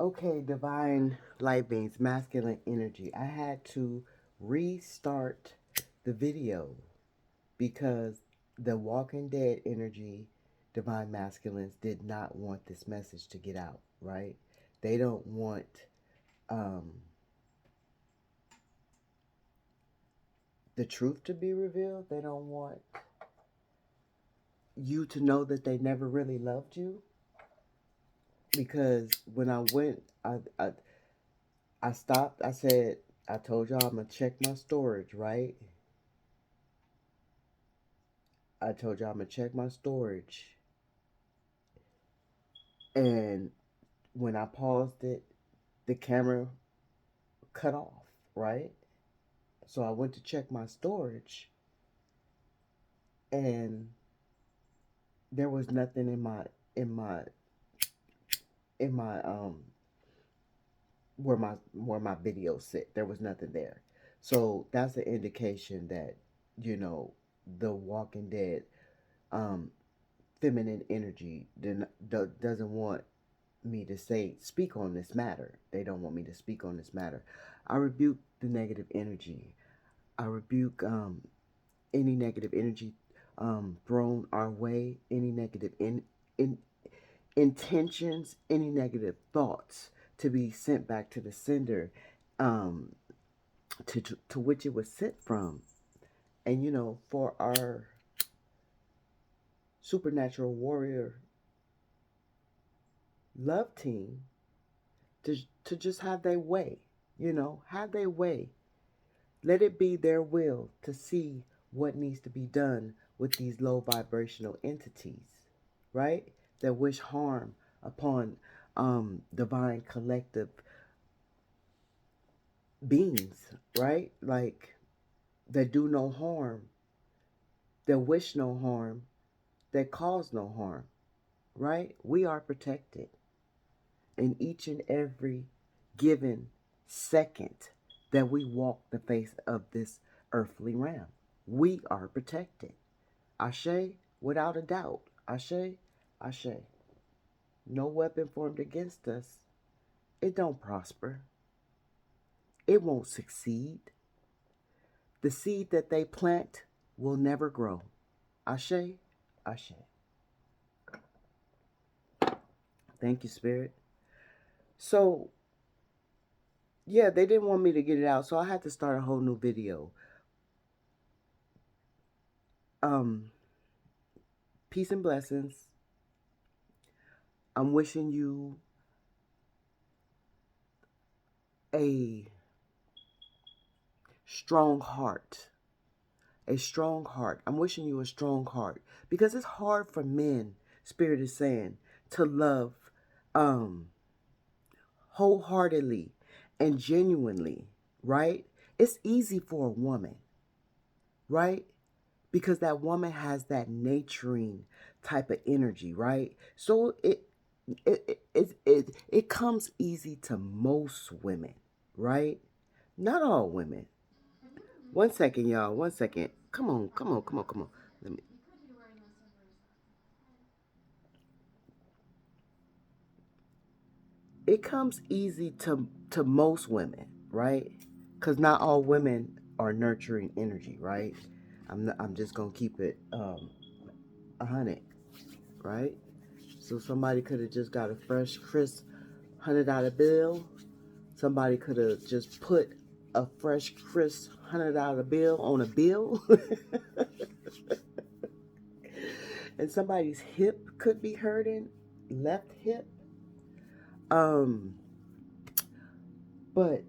Okay, divine light beings, masculine energy. I had to restart the video because the Walking Dead energy, divine masculines, did not want this message to get out, right? They don't want um, the truth to be revealed. They don't want you to know that they never really loved you. Because when I went, I stopped. I said, I told y'all I'm gonna check my storage, right? I told y'all I'm gonna check my storage, and when I paused it, the camera cut off, right? So I went to check my storage, and there was nothing in my in my where my video sit. There was nothing there. So that's an indication that, you know, the Walking Dead um feminine energy doesn't want me to speak on this matter. They don't want me to speak on this matter. I rebuke the negative energy. I rebuke any negative energy thrown our way, any negative in intentions, any negative thoughts to be sent back to the sender, um, to which it was sent from. And you know, for our supernatural warrior love team to just have their way, you know, have their way. Let it be their will to see what needs to be done with these low vibrational entities, right? That wish harm upon divine collective beings, right? Like that do no harm, that wish no harm, that cause no harm, right? We are protected in each and every given second that we walk the face of this earthly realm. We are protected. Ashe, without a doubt. Ashe, Ashe. No weapon formed against us. It don't prosper. It won't succeed. The seed that they plant will never grow. Ashe, Ashe. Thank you, Spirit. So, yeah, they didn't want me to get it out, so I had to start a whole new video. Um, Peace and blessings. I'm wishing you a strong heart. A strong heart. I'm wishing you a strong heart because it's hard for men, Spirit is saying, to love um wholeheartedly and genuinely, right? It's easy for a woman, right? Because that woman has that nurturing type of energy, right? So it comes easy to most women, right? Not all women. One second, y'all. One second. Come on, come on, come on, come on. Let me. It comes easy to most women, right? Because not all women are nurturing energy, right? I'm just gonna keep it 100, right? So somebody could have just got a fresh, crisp $100 bill. Somebody could have just put a fresh, crisp $100 bill on a bill. And somebody's hip could be hurting, left hip. Um, but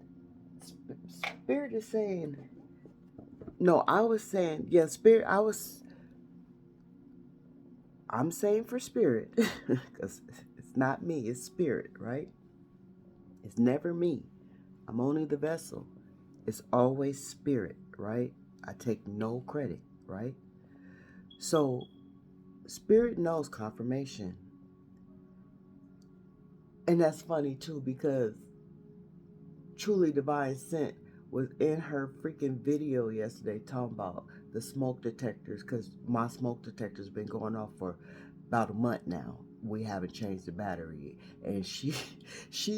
Spirit is saying, no, I was saying, yeah, Spirit, I'm saying for Spirit, because it's not me, it's Spirit, right? It's never me. I'm only the vessel. It's always Spirit, right? I take no credit, right? So, Spirit knows confirmation. And that's funny too because Truly Divine Scent was in her freaking video yesterday talking about the smoke detectors because my smoke detector's been going off for about a month now. we haven't changed the battery. And she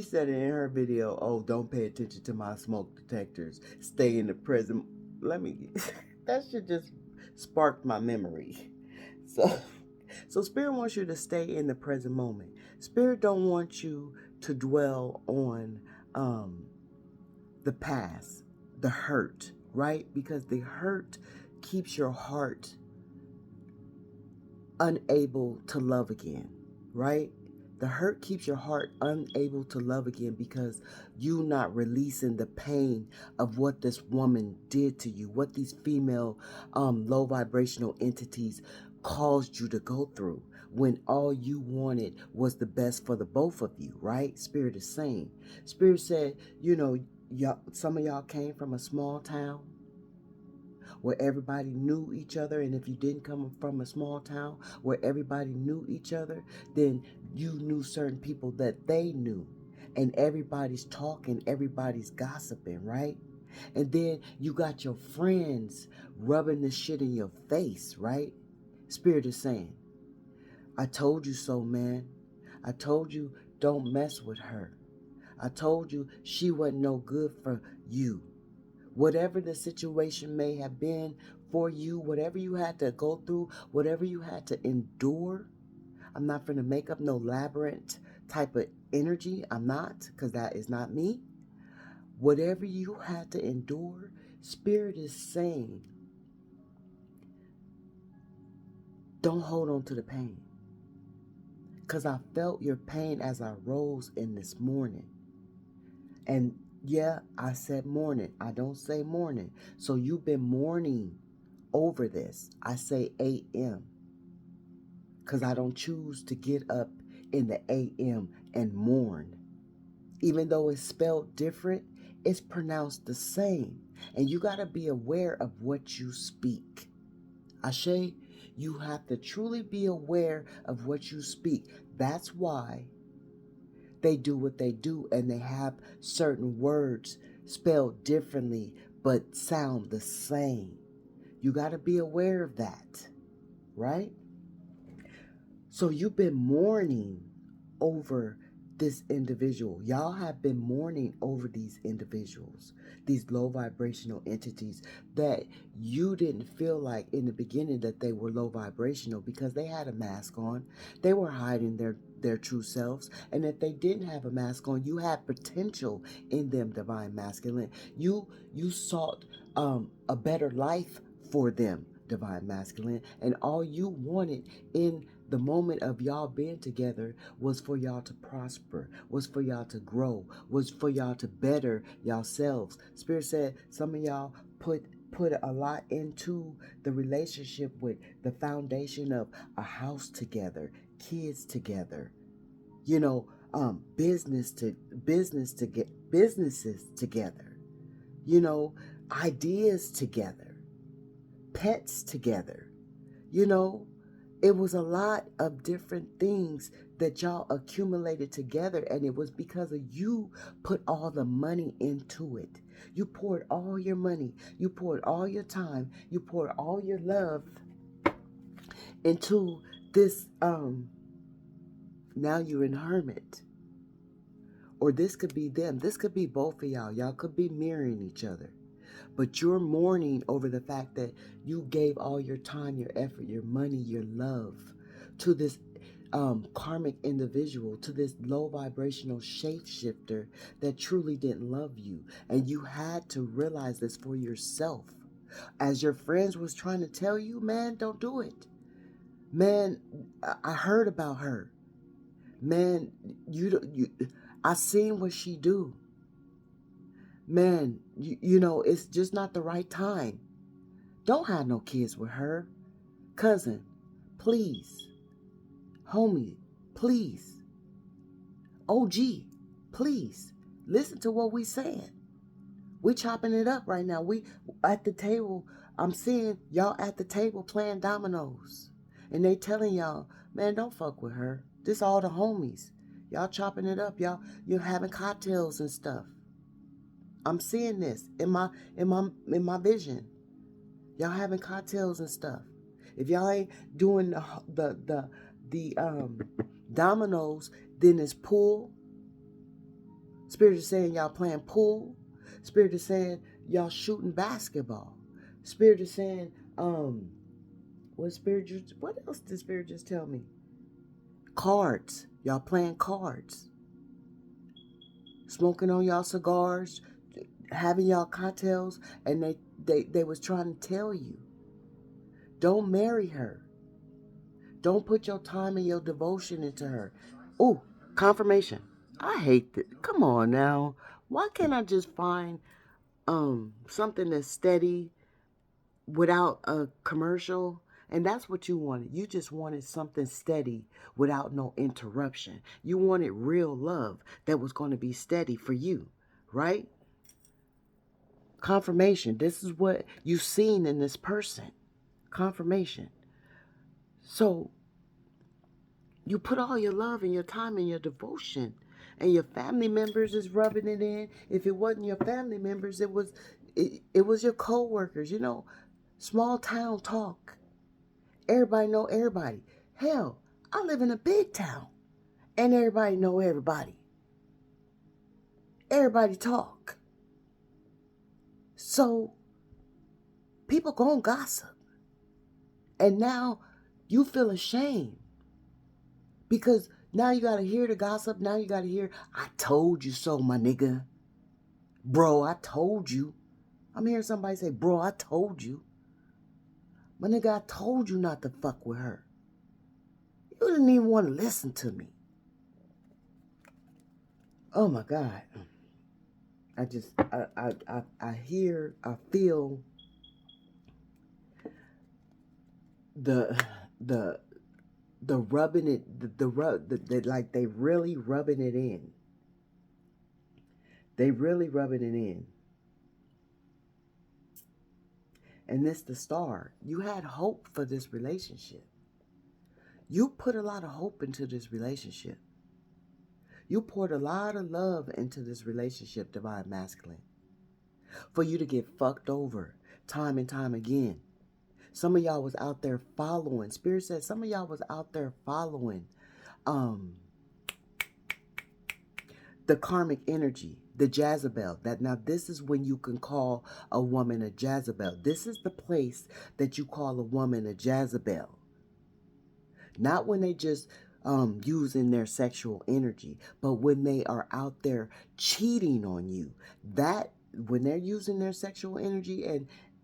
said in her video, oh, don't pay attention to my smoke detectors. Stay in the present. Let me that should just spark my memory. So so Spirit wants you to stay in the present moment. Spirit don't want you to dwell on the past, the hurt, right? Because the hurt keeps your heart unable to love again, right? The hurt keeps your heart unable to love again because you not releasing the pain of what this woman did to you, what these female low vibrational entities caused you to go through when all you wanted was the best for the both of you, right? Spirit is saying. Spirit said, y'all, some of y'all came from a small town where everybody knew each other. And if you didn't come from a small town where everybody knew each other, then you knew certain people that they knew. And everybody's talking, everybody's gossiping, right? And then you got your friends rubbing the shit in your face, right? Spirit is saying, I told you so, man. I told you don't mess with her. I told you she wasn't no good for you. Whatever the situation may have been for you, whatever you had to go through, whatever you had to endure, I'm not going to make up no labyrinth type of energy. I'm not, because that is not me. Whatever you had to endure, Spirit is saying, don't hold on to the pain. Because I felt your pain as I rose in this morning. And yeah, I said morning. I don't say morning. So you've been mourning over this. I say AM because I don't choose to get up in the AM and mourn. Even though it's spelled different, it's pronounced the same. And you got to be aware of what you speak. Ashe, you have to truly be aware of what you speak. That's why they do what they do, and they have certain words spelled differently but sound the same. You got to be aware of that, right? So you've been mourning over this individual. Y'all have been mourning over these individuals, these low vibrational entities that you didn't feel like in the beginning that they were low vibrational because they had a mask on. They were hiding their true selves. And if they didn't have a mask on, you had potential in them, divine masculine. You sought a better life for them, divine masculine, and all you wanted in the moment of y'all being together was for y'all to prosper, was for y'all to grow, was for y'all to better yourselves. Spirit said some of y'all put a lot into the relationship with the foundation of a house together, kids together, businesses together, ideas together, pets together, It was a lot of different things that y'all accumulated together, and it was because of you put all the money into it. You poured all your money, you poured all your time, you poured all your love into this. Now you're in hermit. Or this could be them. This could be both of y'all. Y'all could be mirroring each other. But you're mourning over the fact that you gave all your time, your effort, your money, your love to this karmic individual, to this low vibrational shapeshifter that truly didn't love you. And you had to realize this for yourself. As your friends was trying to tell you, man, don't do it. Man, I heard about her. Man, I seen what she do. Man, it's just not the right time. Don't have no kids with her. Cousin, please. Homie, please. OG, please. Listen to what we saying. We chopping it up right now. We at the table. I'm seeing y'all at the table playing dominoes. And they telling y'all, man, don't fuck with her. This all the homies. Y'all chopping it up. You're having cocktails and stuff. I'm seeing this in my vision. Y'all having cocktails and stuff. If y'all ain't doing the dominoes, then it's pool. Spirit is saying y'all playing pool. Spirit is saying y'all shooting basketball. Spirit is saying, what else did Spirit just tell me? Cards. Y'all playing cards. Smoking on y'all cigars, having y'all cocktails, and they was trying to tell you, don't marry her. Don't put your time and your devotion into her. Oh, confirmation. I hate that. Come on now. Why can't I just find something that's steady without a commercial? And that's what you wanted. You just wanted something steady without no interruption. You wanted real love that was going to be steady for you, right? Confirmation. This is what you've seen in this person. Confirmation. So you put all your love and your time and your devotion, and your family members is rubbing it in. If it wasn't your family members, it was your co-workers. You know, small town talk. Everybody know everybody. Hell, I live in a big town, and everybody know everybody. Everybody talk. So people gonna gossip, and now you feel ashamed because now you gotta hear the gossip. Now you gotta hear, I told you so, my nigga. Bro, I told you. I'm hearing somebody say, bro, I told you. My nigga, I told you not to fuck with her. You didn't even want to listen to me. Oh my God. I hear, I feel the rubbing it, like they really rubbing it in. They really rubbing it in. And this the star. You had hope for this relationship. You put a lot of hope into this relationship. You poured a lot of love into this relationship, divine masculine, for you to get fucked over time and time again. Some of y'all was out there following. Spirit said some of y'all was out there following the karmic energy, the Jezebel. That now this is when you can call a woman a Jezebel. This is the place that you call a woman a Jezebel. Not when they just using their sexual energy, but when they are out there cheating on you. That when they're using their sexual energy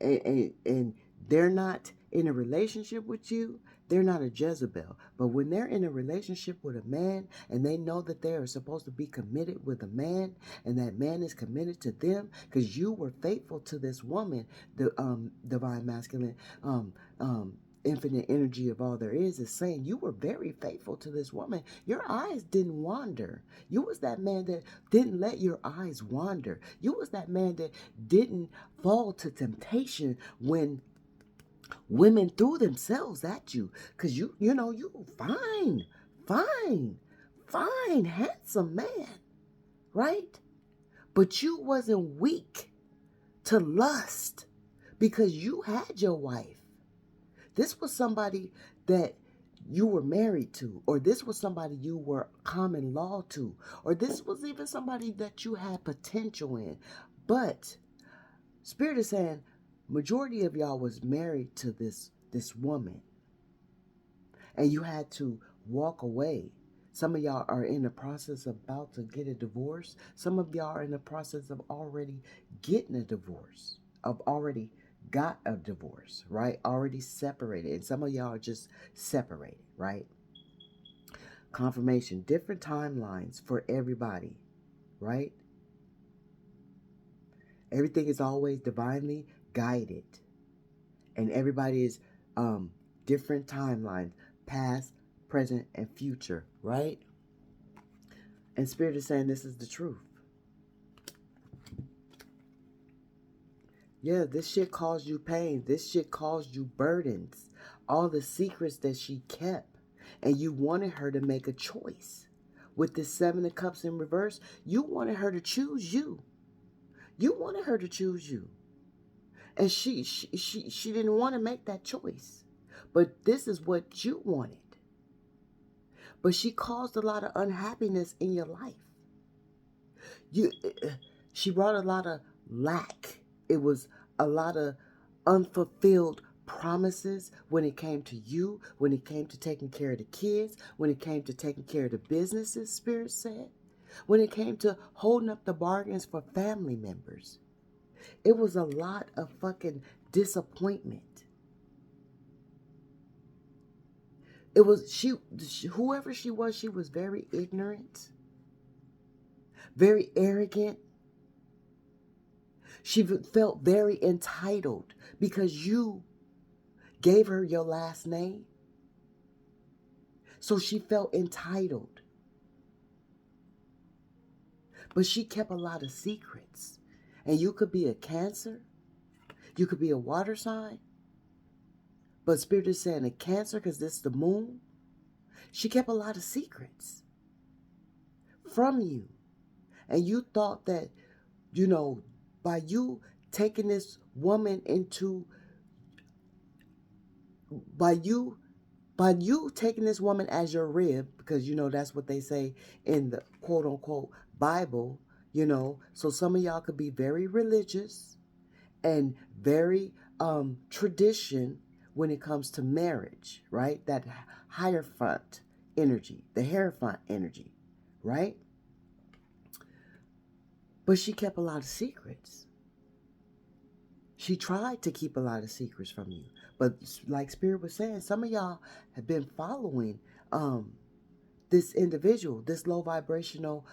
and they're not in a relationship with you, they're not a Jezebel. But when they're in a relationship with a man and they know that they are supposed to be committed with a man and that man is committed to them because you were faithful to this woman, the divine masculine, infinite energy of all there is saying you were very faithful to this woman. Your eyes didn't wander. You was that man that didn't let your eyes wander. You was that man that didn't fall to temptation when women threw themselves at you. Because you fine, handsome man, right? But you wasn't weak to lust because you had your wife. This was somebody that you were married to, or this was somebody you were common law to, or this was even somebody that you had potential in. But Spirit is saying majority of y'all was married to this woman, and you had to walk away. Some of y'all are in the process of about to get a divorce. Some of y'all are in the process of already getting a divorce, of already got a divorce, right? Already separated. And some of y'all are just separated, right? Confirmation, different timelines for everybody, right? Everything is always divinely guided. And everybody is different timelines, past, present, and future, right? And Spirit is saying this is the truth. Yeah, this shit caused you pain. This shit caused you burdens. All the secrets that she kept. And you wanted her to make a choice. With this 7 of Cups in reverse, you wanted her to choose you. You wanted her to choose you. And she didn't want to make that choice. But this is what you wanted. But she caused a lot of unhappiness in your life. She brought a lot of lack. It was a lot of unfulfilled promises when it came to you, when it came to taking care of the kids, when it came to taking care of the businesses, Spirit said, when it came to holding up the bargains for family members. It was a lot of fucking disappointment. It was whoever she was very ignorant, very arrogant. She felt very entitled because you gave her your last name. So she felt entitled. But she kept a lot of secrets. And you could be a Cancer. You could be a water sign. But Spirit is saying a Cancer because this is the moon. She kept a lot of secrets from you. And you thought that, by you taking this woman into, by you taking this woman as your rib, because that's what they say in the quote unquote Bible, so some of y'all could be very religious and very tradition when it comes to marriage, right? That Hierophant energy, the Hierophant energy, right? But she kept a lot of secrets. She tried to keep a lot of secrets from you. But like Spirit was saying, some of y'all have been following this individual, this low vibrational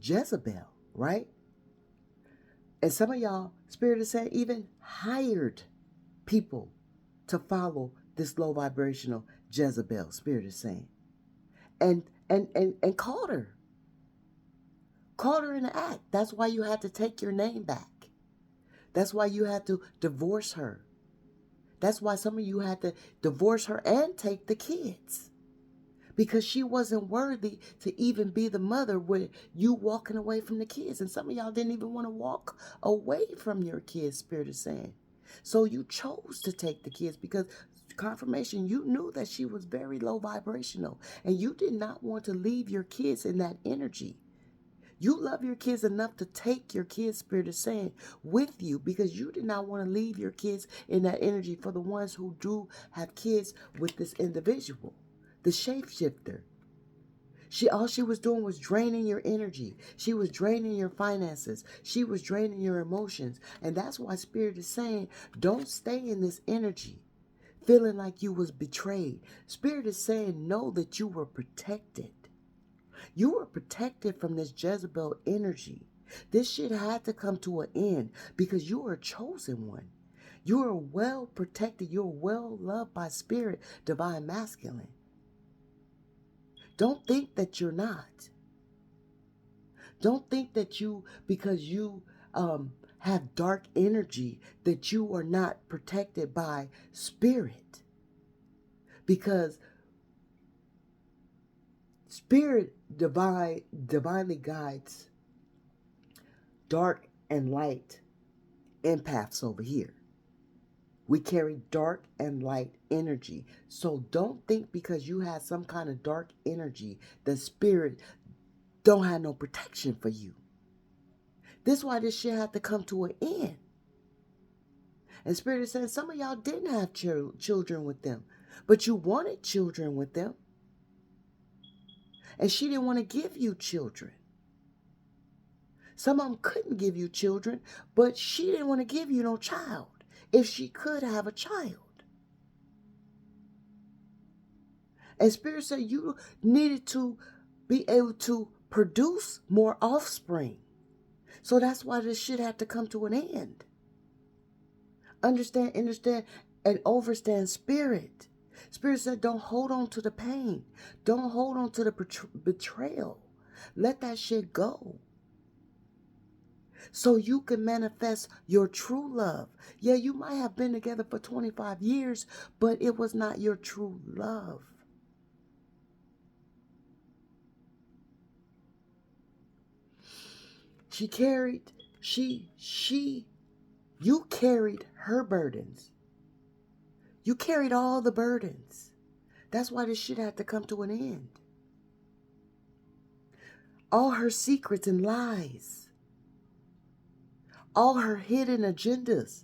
Jezebel, right? And some of y'all, Spirit is saying, even hired people to follow this low vibrational Jezebel, Spirit is saying. And called her. Called her in the act. That's why you had to take your name back. That's why you had to divorce her. That's why some of you had to divorce her and take the kids. Because she wasn't worthy to even be the mother with you walking away from the kids. And some of y'all didn't even want to walk away from your kids, Spirit is saying. So you chose to take the kids because confirmation, you knew that she was very low vibrational. And you did not want to leave your kids in that energy. You love your kids enough to take your kids, Spirit is saying, with you because you did not want to leave your kids in that energy for the ones who do have kids with this individual, the shapeshifter. All she was doing was draining your energy. She was draining your finances. She was draining your emotions. And that's why Spirit is saying, don't stay in this energy feeling like you was betrayed. Spirit is saying, know that you were protected. You were protected from this Jezebel energy. This shit had to come to an end because you are a chosen one. You are well protected. You're well loved by Spirit, Divine Masculine. Don't think that you're not. Don't think that because you have dark energy, that you are not protected by Spirit. Because Spirit divinely guides dark and light empaths over here. We carry dark and light energy. So don't think because you have some kind of dark energy that Spirit don't have no protection for you. This is why this shit had to come to an end. And Spirit is saying some of y'all didn't have children with them, but you wanted children with them. And she didn't want to give you children. Some of them couldn't give you children, but she didn't want to give you no child if she could have a child. And Spirit said you needed to be able to produce more offspring. So that's why this shit had to come to an end. Understand, and overstand Spirit. Spirit said don't hold on to the pain. Don't hold on to the betrayal. Let that shit go. So you can manifest your true love. Yeah, you might have been together for 25 years, but it was not your true love. You carried her burdens. You carried all the burdens. That's why this shit had to come to an end. all her secrets and lies, all her hidden agendas.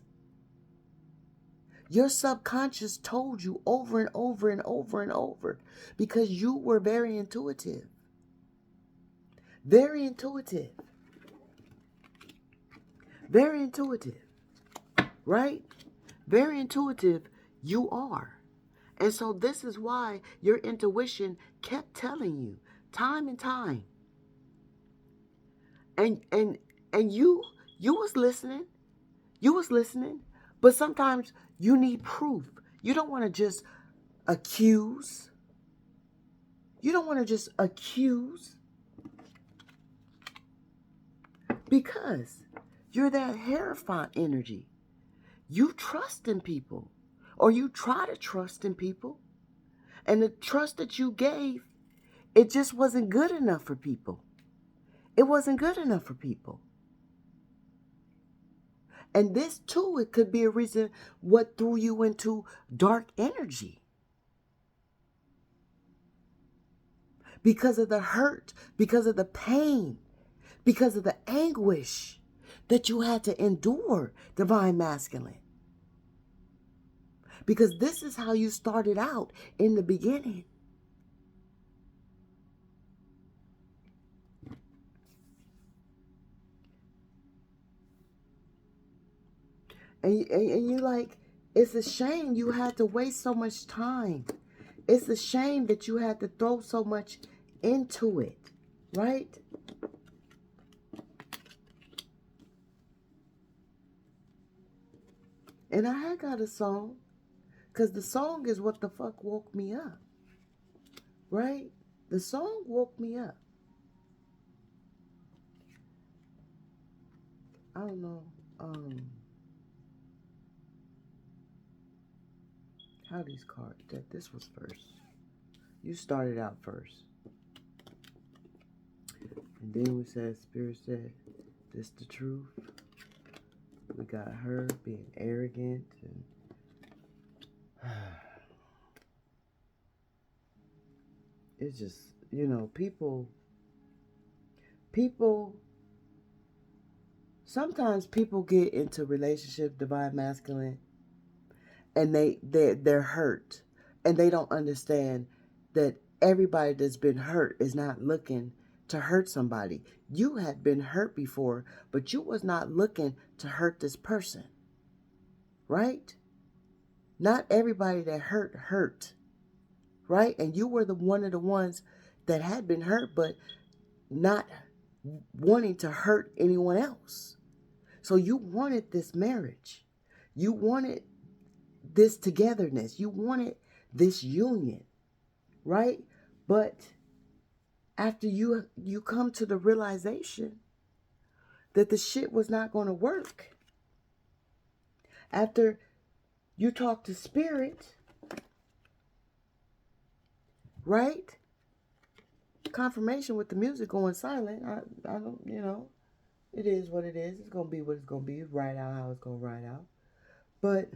Your subconscious told you over and over and over and over because you were very intuitive. Very intuitive. Very intuitive. Right? Very intuitive you are. And so this is why your intuition kept telling you time and time. And you was listening. You was listening. But sometimes you need proof. You don't want to just accuse. You don't want to just accuse. Because you're that Hierophant energy. You trust in people. Or you try to trust in people. And the trust that you gave, it just wasn't good enough for people. It wasn't good enough for people. And this too, it could be a reason what threw you into dark energy. Because of the hurt, because of the pain, because of the anguish that you had to endure, Divine Masculine. Because this is how you started out in the beginning. And you like, it's a shame you had to waste so much time. It's a shame that you had to throw so much into it, right? And I had got a song, because the song is what the fuck woke me up, right? The song woke me up. I don't know how these cards, that this was first. You started out first. And then we said, Spirit said, this the truth. We got her being arrogant and it's just, people, sometimes people get into relationship, Divine Masculine, and they're hurt, and they don't understand that everybody that's been hurt is not looking to hurt somebody. You had been hurt before, but you was not looking to hurt this person, right? Not everybody that hurt, right? And you were one of the ones that had been hurt, but not wanting to hurt anyone else. So you wanted this marriage. You wanted this togetherness. You wanted this union, right? But after you come to the realization that the shit was not going to work, after you talk to Spirit, right? Confirmation with the music going silent. I don't, it is what it is. It's going to be what it's going to be. Ride out how it's going to ride out. But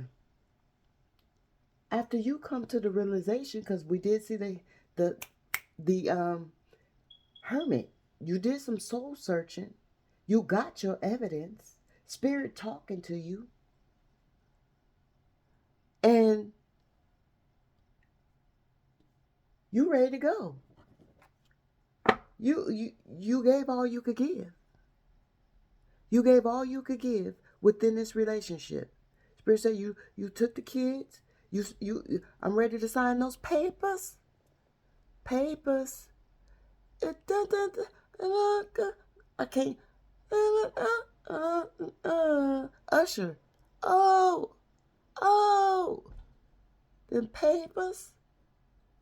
after you come to the realization, because we did see the hermit, you did some soul searching. You got your evidence. Spirit talking to you. And you ready to go. You gave all you could give. You gave all you could give within this relationship. Spirit said you took the kids. I'm ready to sign those papers. Papers. I can't. Usher. Oh. Them papers.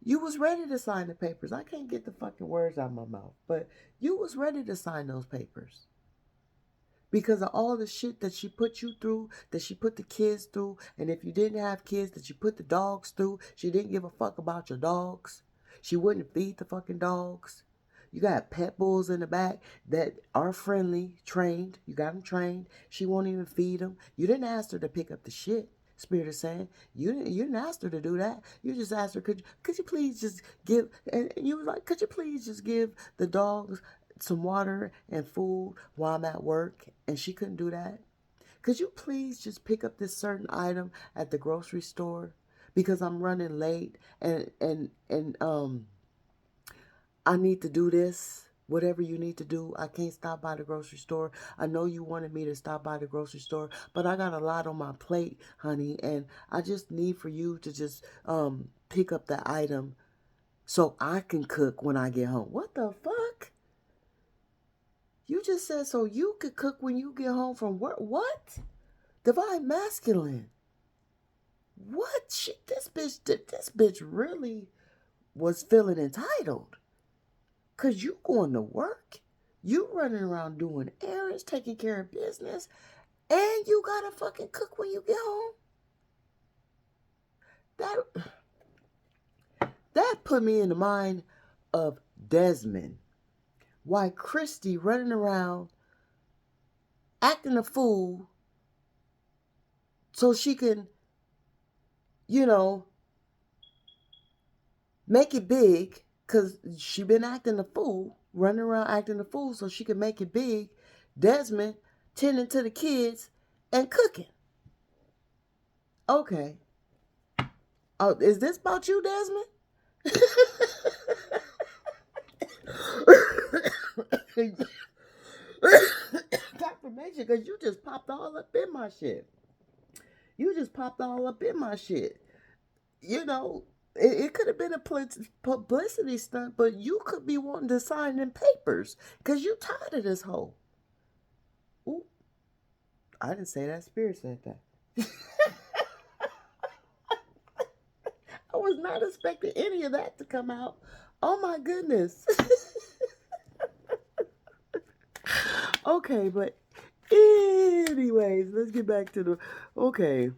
You was ready to sign the papers. I can't get the fucking words out of my mouth. But you was ready to sign those papers. Because of all the shit that she put you through, that she put the kids through, and if you didn't have kids, that she put the dogs through. She didn't give a fuck about your dogs. She wouldn't feed the fucking dogs. You got pet bulls in the back that are friendly, trained. You got them trained. She won't even feed them. You didn't ask her to pick up the shit. Spirit is saying, you didn't ask her to do that. You just asked her, could you please just give, and you was like, could you please just give the dogs some water and food while I'm at work, and she couldn't do that? Could you please just pick up this certain item at the grocery store because I'm running late and I need to do this. Whatever you need to do, I can't stop by the grocery store. I know you wanted me to stop by the grocery store, but I got a lot on my plate, honey, and I just need for you to just pick up the item so I can cook when I get home. What the fuck? You just said so you could cook when you get home from work. What? Divine masculine. What? This bitch really was feeling entitled. Cause you going to work, you running around doing errands, taking care of business, and you gotta fucking cook when you get home. That put me in the mind of Desmond. Why Christy running around acting a fool so she can, you know, make it big, because she been acting a fool, running around acting a fool so she can make it big. Desmond tending to the kids and cooking. Okay. Oh, is this about you, Desmond? Confirmation, because you just popped all up in my shit. You just popped all up in my shit. You know, it could have been a publicity stunt, but you could be wanting to sign them papers because you tired of this hoe. Ooh, I didn't say that. Spirit said that. I was not expecting any of that to come out. Oh my goodness. Okay, but anyways, let's get back to the okay.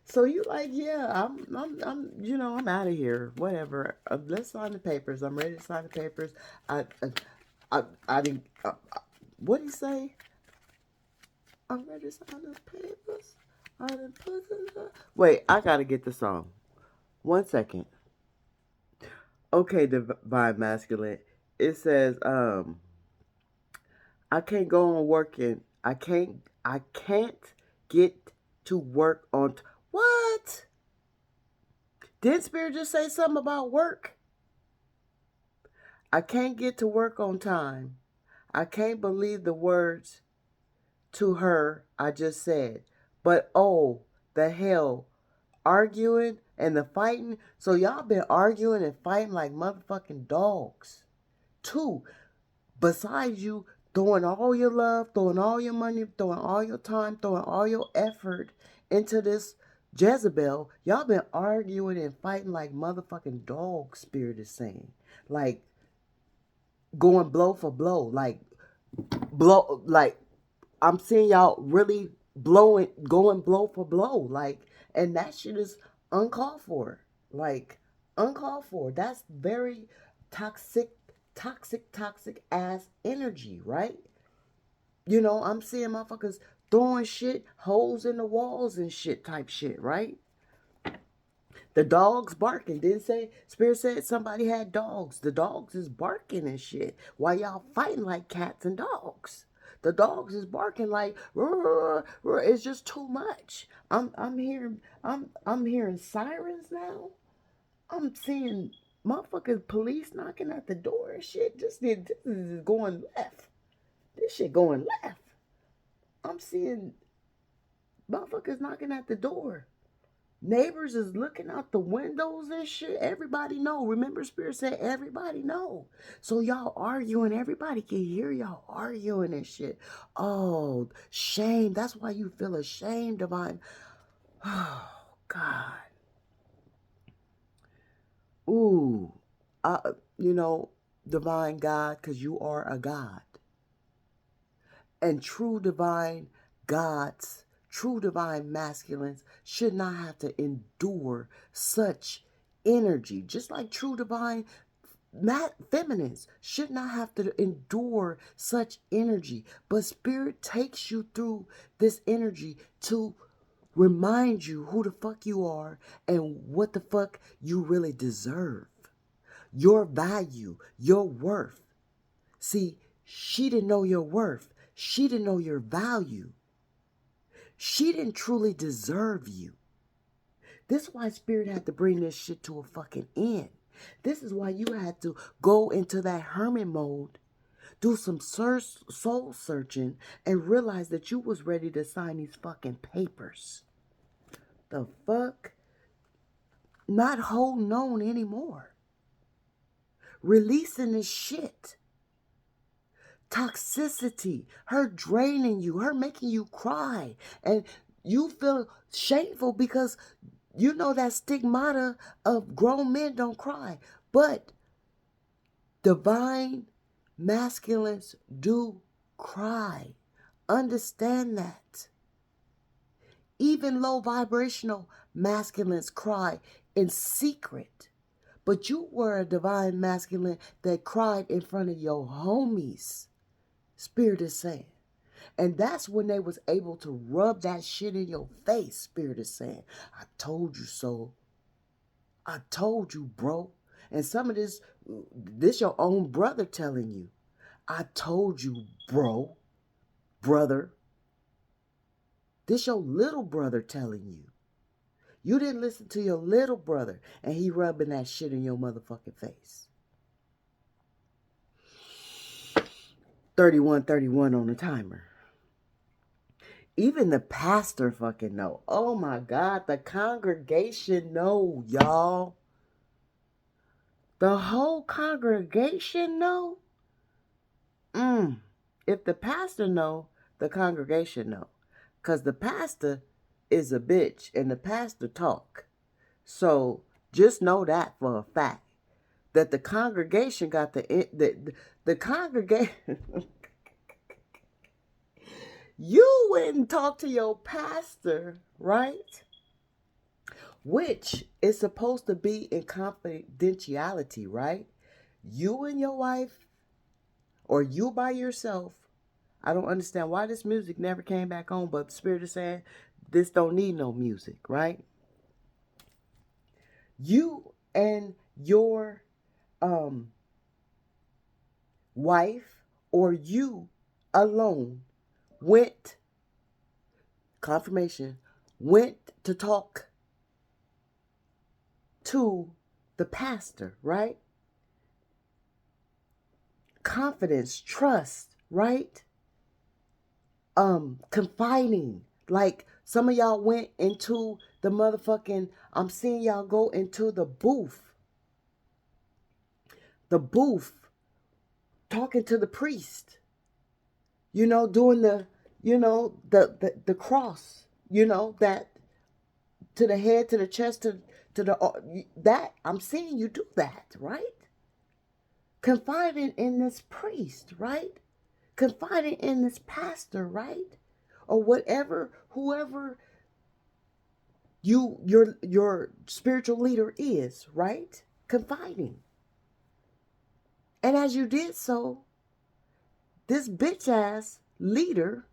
So you like, yeah, I'm out of here. Whatever. Let's sign the papers. I'm ready to sign the papers. I didn't. What did he say? I'm ready to sign the papers. I didn't put it. Wait, I gotta get the song. 1 second. Okay, divine masculine. It says, I can't go on working. I can't get to work on what? Did Spirit just say something about work? I can't get to work on time. I can't believe the words to her I just said. But oh, the hell. Arguing and the fighting. So y'all been arguing and fighting like motherfucking dogs. Two, besides you throwing all your love, throwing all your money, throwing all your time, throwing all your effort into this Jezebel, y'all been arguing and fighting like motherfucking dogs, Spirit is saying. Like going blow for blow. Like I'm seeing y'all really going blow for blow. Like, and that shit is uncalled for. Like, uncalled for. That's very toxic ass energy, right? You know, I'm seeing motherfuckers throwing shit, holes in the walls and shit type shit, right? The dogs barking. Didn't say, Spirit said somebody had dogs. The dogs is barking and shit. While y'all fighting like cats and dogs. The dogs is barking like, "Rrr, rrr." It's just too much. I'm hearing sirens now. I'm seeing motherfuckers police knocking at the door and shit. This is going left. This shit going left. I'm seeing motherfuckers knocking at the door. Neighbors is looking out the windows and shit. Everybody know. Remember, Spirit said everybody know. So y'all arguing. Everybody can hear y'all arguing and shit. Oh, shame. That's why you feel ashamed, divine. Oh, God. Ooh. You know, divine God, because you are a God. And true divine gods, true divine masculines should not have to endure such energy. Just like true divine feminines should not have to endure such energy. But Spirit takes you through this energy to remind you who the fuck you are and what the fuck you really deserve. your value, your worth. See, she didn't know your worth. She didn't know your value. She didn't truly deserve you. This is why Spirit had to bring this shit to a fucking end. This is why you had to go into that hermit mode, do some soul searching, and realize that you was ready to sign these fucking papers. The fuck? Not holding on anymore. Releasing this shit. Toxicity, her draining you, her making you cry, and you feel shameful because you know that stigmata of grown men don't cry, but divine masculines do cry. Understand that. Even low vibrational masculines cry in secret, but you were a divine masculine that cried in front of your homies. Spirit is saying. And that's when they was able to rub that shit in your face. Spirit is saying, I told you so. I told you, bro. And some of this your own brother telling you. I told you, bro. Brother. This your little brother telling you. You didn't listen to your little brother, and he rubbing that shit in your motherfucking face. 31:31 on the timer. Even the pastor fucking know. Oh my God, the congregation know, y'all. The whole congregation know. If the pastor know, the congregation know. Because the pastor is a bitch and the pastor talk. So just know that for a fact. That the congregation got the congregation. You wouldn't talk to your pastor, right? Which is supposed to be in confidentiality, right? You and your wife, or you by yourself. I don't understand why this music never came back on, but the Spirit is saying this don't need no music, right? You and your wife, or you alone, went to talk to the pastor, right? Confidence, trust, right? Confiding. Like some of y'all went into the motherfucking, I'm seeing y'all go into the booth. The booth. Talking to the priest. You know, doing the, you know, the cross. You know, that to the head, to the chest, to the, that, I'm seeing you do that, right? Confiding in this priest, right? Confiding in this pastor, right? Or whatever, whoever your spiritual leader is, right? Confiding. And as you did so, this bitch ass leader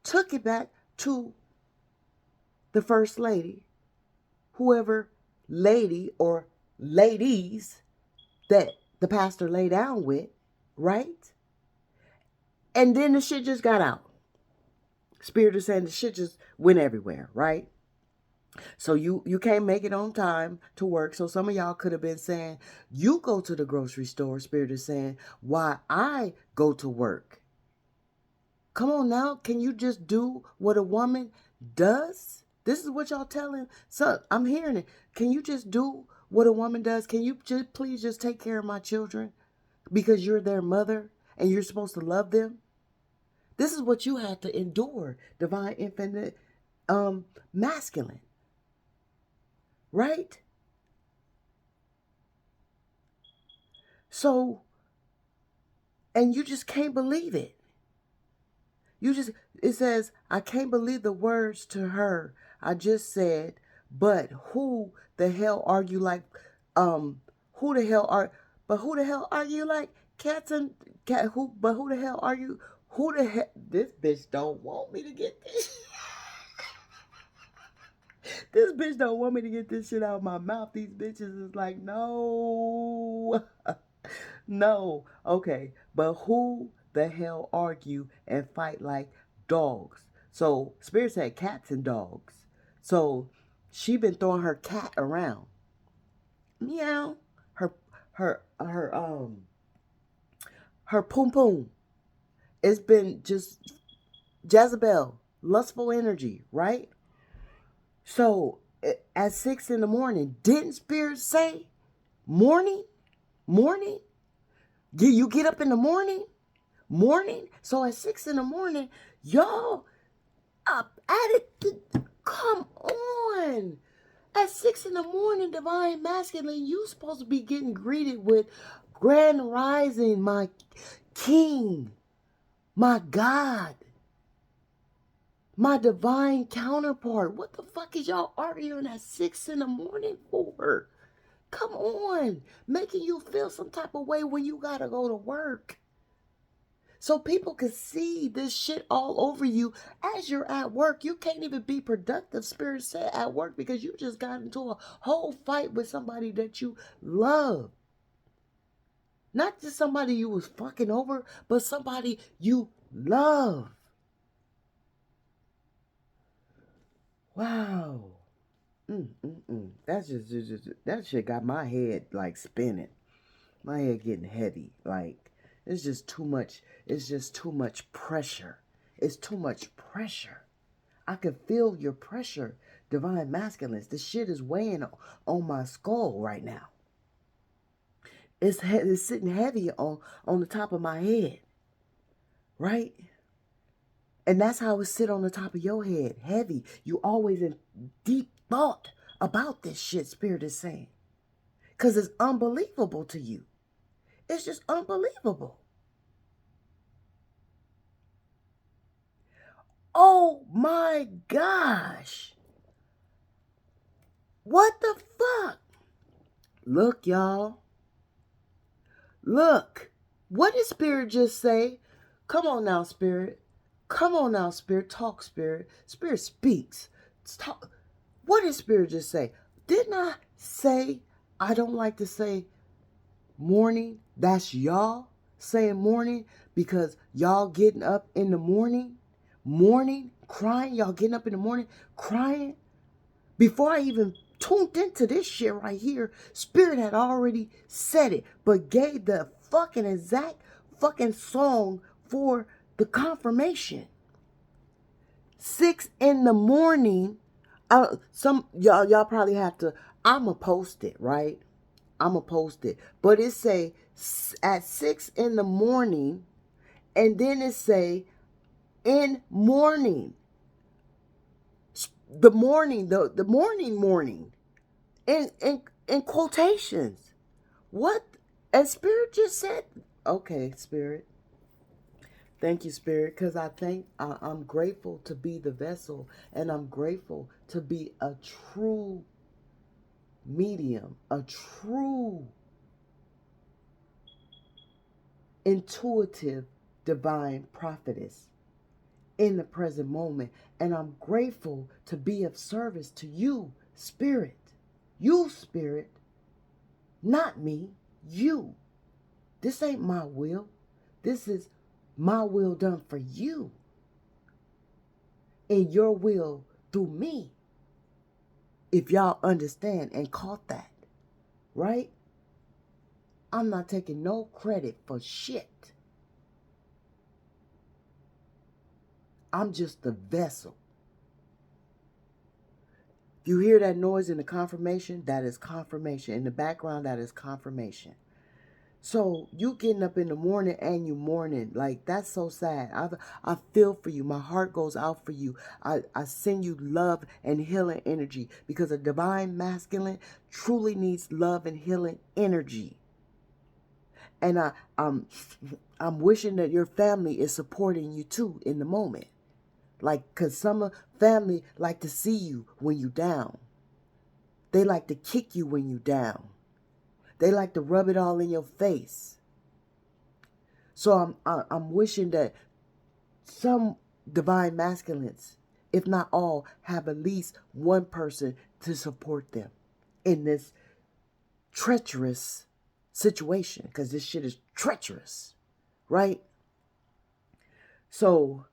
took it back to the first lady, whoever lady or ladies that the pastor lay down with, right? And then the shit just got out. Spirit is saying the shit just went everywhere, right? So you can't make it on time to work. So some of y'all could have been saying, you go to the grocery store. Spirit is saying, why I go to work. Come on now. Can you just do what a woman does? This is what y'all telling. So I'm hearing it. Can you just do what a woman does? Can you just please just take care of my children? Because you're their mother and you're supposed to love them. This is what you had to endure, divine infinite masculine. Right? So, and you just can't believe it. It says, I can't believe the words to her. I just said, but who the hell are you like, who the hell are you like cats and cat, who the hell are you? Who the hell, this bitch don't want me to get this. This bitch don't want me to get this shit out of my mouth. These bitches is like, no. No. Okay. But who the hell argue and fight like dogs? So Spirit said cats and dogs. So she been throwing her cat around. Meow. Her her poom poom. It's been just Jezebel, lustful energy, right? So at 6 in the morning, didn't Spirit say morning? Morning? You get up in the morning? Morning? So at 6 in the morning, y'all up at it. Come on. At 6 in the morning, divine masculine, you supposed to be getting greeted with grand rising, my king, my God, my divine counterpart. What the fuck is y'all arguing at 6 in the morning for? Come on. Making you feel some type of way when you gotta go to work. So people can see this shit all over you as you're at work. You can't even be productive, Spirit said, at work because you just got into a whole fight with somebody that you love. Not just somebody you was fucking over, but somebody you love. Wow. That's just that shit got my head like spinning. My head getting heavy. Like it's just too much. It's just too much pressure. It's too much pressure. I can feel your pressure, divine masculines. This shit is weighing on my skull right now. It's sitting heavy on the top of my head, right? And that's how it sit on the top of your head, heavy. You always in deep thought about this shit, Spirit is saying. Because it's unbelievable to you. It's just unbelievable. Oh my gosh. What the fuck? Look, y'all. Look. What did Spirit just say? Come on now, Spirit. Come on now, Spirit. Talk, Spirit. Spirit speaks. Talk. What did Spirit just say? Didn't I say I don't like to say morning? That's y'all saying morning because y'all getting up in the morning. Morning, crying. Y'all getting up in the morning, crying. Before I even tuned into this shit right here, Spirit had already said it, but gave the fucking exact fucking song for the confirmation. 6 in the morning. Some y'all probably have to. I'ma post it, right? I'ma post it, but it say at 6 in the morning, and then it say in morning. The morning, the morning, in quotations. What? And Spirit just said, okay, Spirit. Thank you, Spirit, because I'm grateful to be the vessel, and I'm grateful to be a true medium, a true intuitive divine prophetess in the present moment. And I'm grateful to be of service to you, Spirit. You, Spirit. Not me. You. This ain't my will. This is my will done for you. And your will through me. If y'all understand and caught that. Right? I'm not taking no credit for shit. I'm just the vessel. If you hear that noise in the confirmation, that is confirmation. In the background, that is confirmation. So you getting up in the morning and you mourning, like that's so sad. I feel for you. My heart goes out for you. I send you love and healing energy because a divine masculine truly needs love and healing energy. And I'm wishing that your family is supporting you too in the moment. Like, cause some family like to see you when you down. They like to kick you when you down. They like to rub it all in your face. So I'm wishing that some divine masculines if not all, have at least one person to support them in this treacherous situation, because this shit is treacherous, right? So,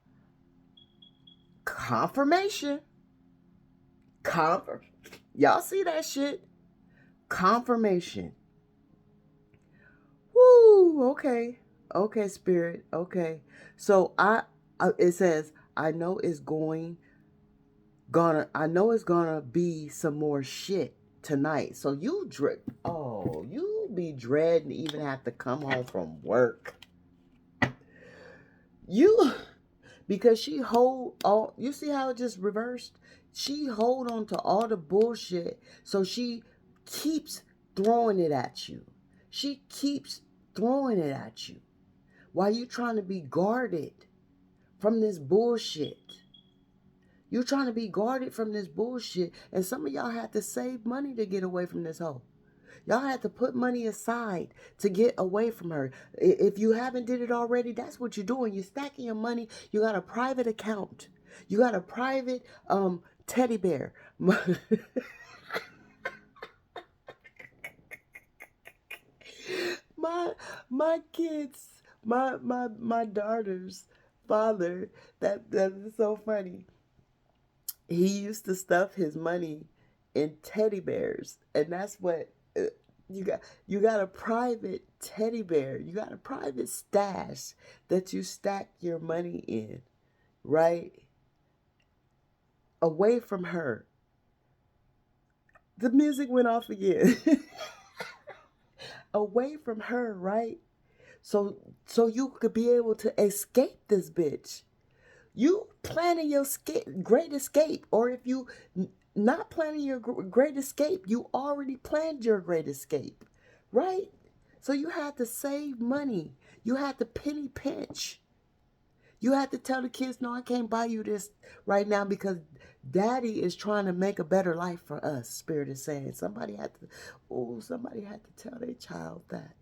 confirmation. Y'all see that shit? Confirmation. Woo, okay. Okay, spirit. Okay. So it says, I know it's gonna be some more shit tonight. So you be dreading to even have to come home from work. You because she hold all, you see how it just reversed? She hold on to all the bullshit, so she keeps throwing it at you. She keeps throwing it at you while you trying to be guarded from this bullshit. You're trying to be guarded from this bullshit, and some of y'all had to save money to get away from this hoe. Y'all had to put money aside to get away from her. If you haven't did it already, that's what you're doing. You're stacking your money. You got a private account. You got a private teddy bear. my kids, my daughter's father, that is so funny. He used to stuff his money in teddy bears, and that's what you got. You got a private teddy bear. You got a private stash that you stack your money in, right? Away from her. The music went off again. Away from her, right? So you could be able to escape this bitch. You planning your great escape, or if you not planning your great escape, you already planned your great escape, right? So you had to save money. You had to penny pinch. You had to tell the kids, no, I can't buy you this right now because daddy is trying to make a better life for us. Spirit is saying somebody had to tell their child that.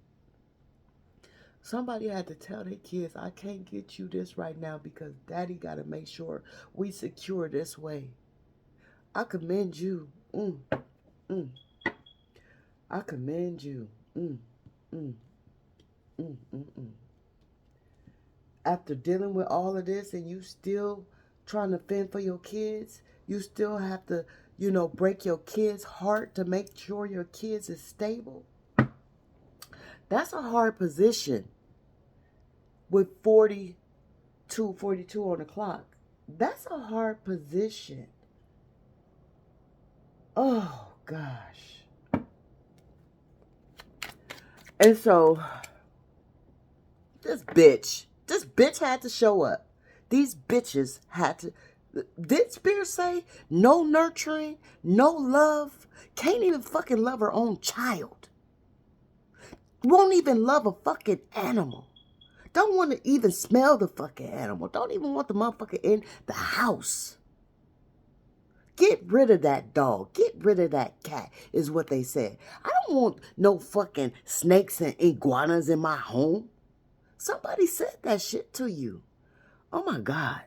Somebody had to tell their kids, I can't get you this right now because daddy got to make sure we secure this way. I commend you. I commend you. After dealing with all of this and you still trying to fend for your kids, you still have to, break your kids' heart to make sure your kids is stable. That's a hard position with 42 on the clock. That's a hard position. Oh, gosh. And so, this bitch had to show up. These bitches had to. Did Spirit say no nurturing, no love? Can't even fucking love her own child. Won't even love a fucking animal. Don't want to even smell the fucking animal. Don't even want the motherfucker in the house. Get rid of that dog. Get rid of that cat, is what they said. I don't want no fucking snakes and iguanas in my home. Somebody said that shit to you. Oh my God.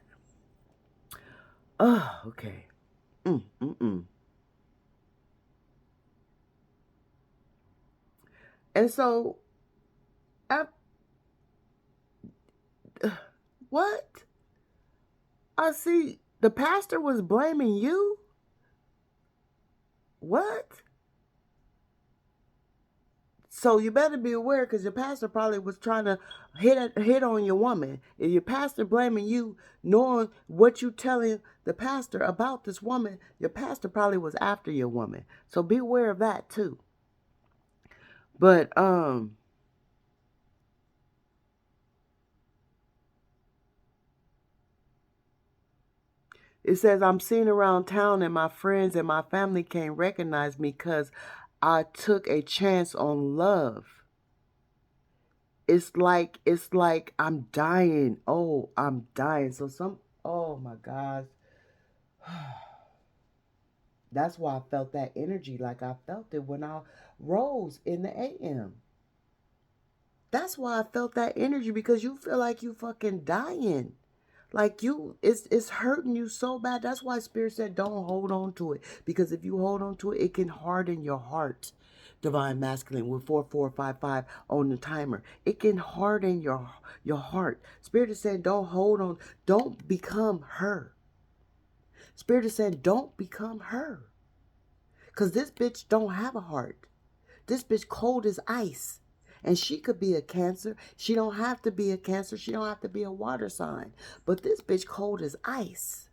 Oh, okay. And so, what? I see the pastor was blaming you? What? So you better be aware, because your pastor probably was trying to hit on your woman. If your pastor blaming you, knowing what you telling the pastor about this woman, your pastor probably was after your woman. So be aware of that too. But it says, I'm seen around town and my friends and my family can't recognize me because I took a chance on love. It's like I'm dying. Oh, I'm dying. Oh my God. That's why I felt that energy like I felt it when I rose in the AM. That's why I felt that energy, because you feel like you fucking dying. Like it's hurting you so bad. That's why Spirit said don't hold on to it. Because if you hold on to it, it can harden your heart. Divine Masculine with 4455 on the timer. It can harden your heart. Spirit is saying don't hold on. Don't become her. Spirit is saying don't become her. Because this bitch don't have a heart. This bitch cold as ice. And she could be a Cancer. She don't have to be a Cancer. She don't have to be a water sign. But this bitch cold as ice.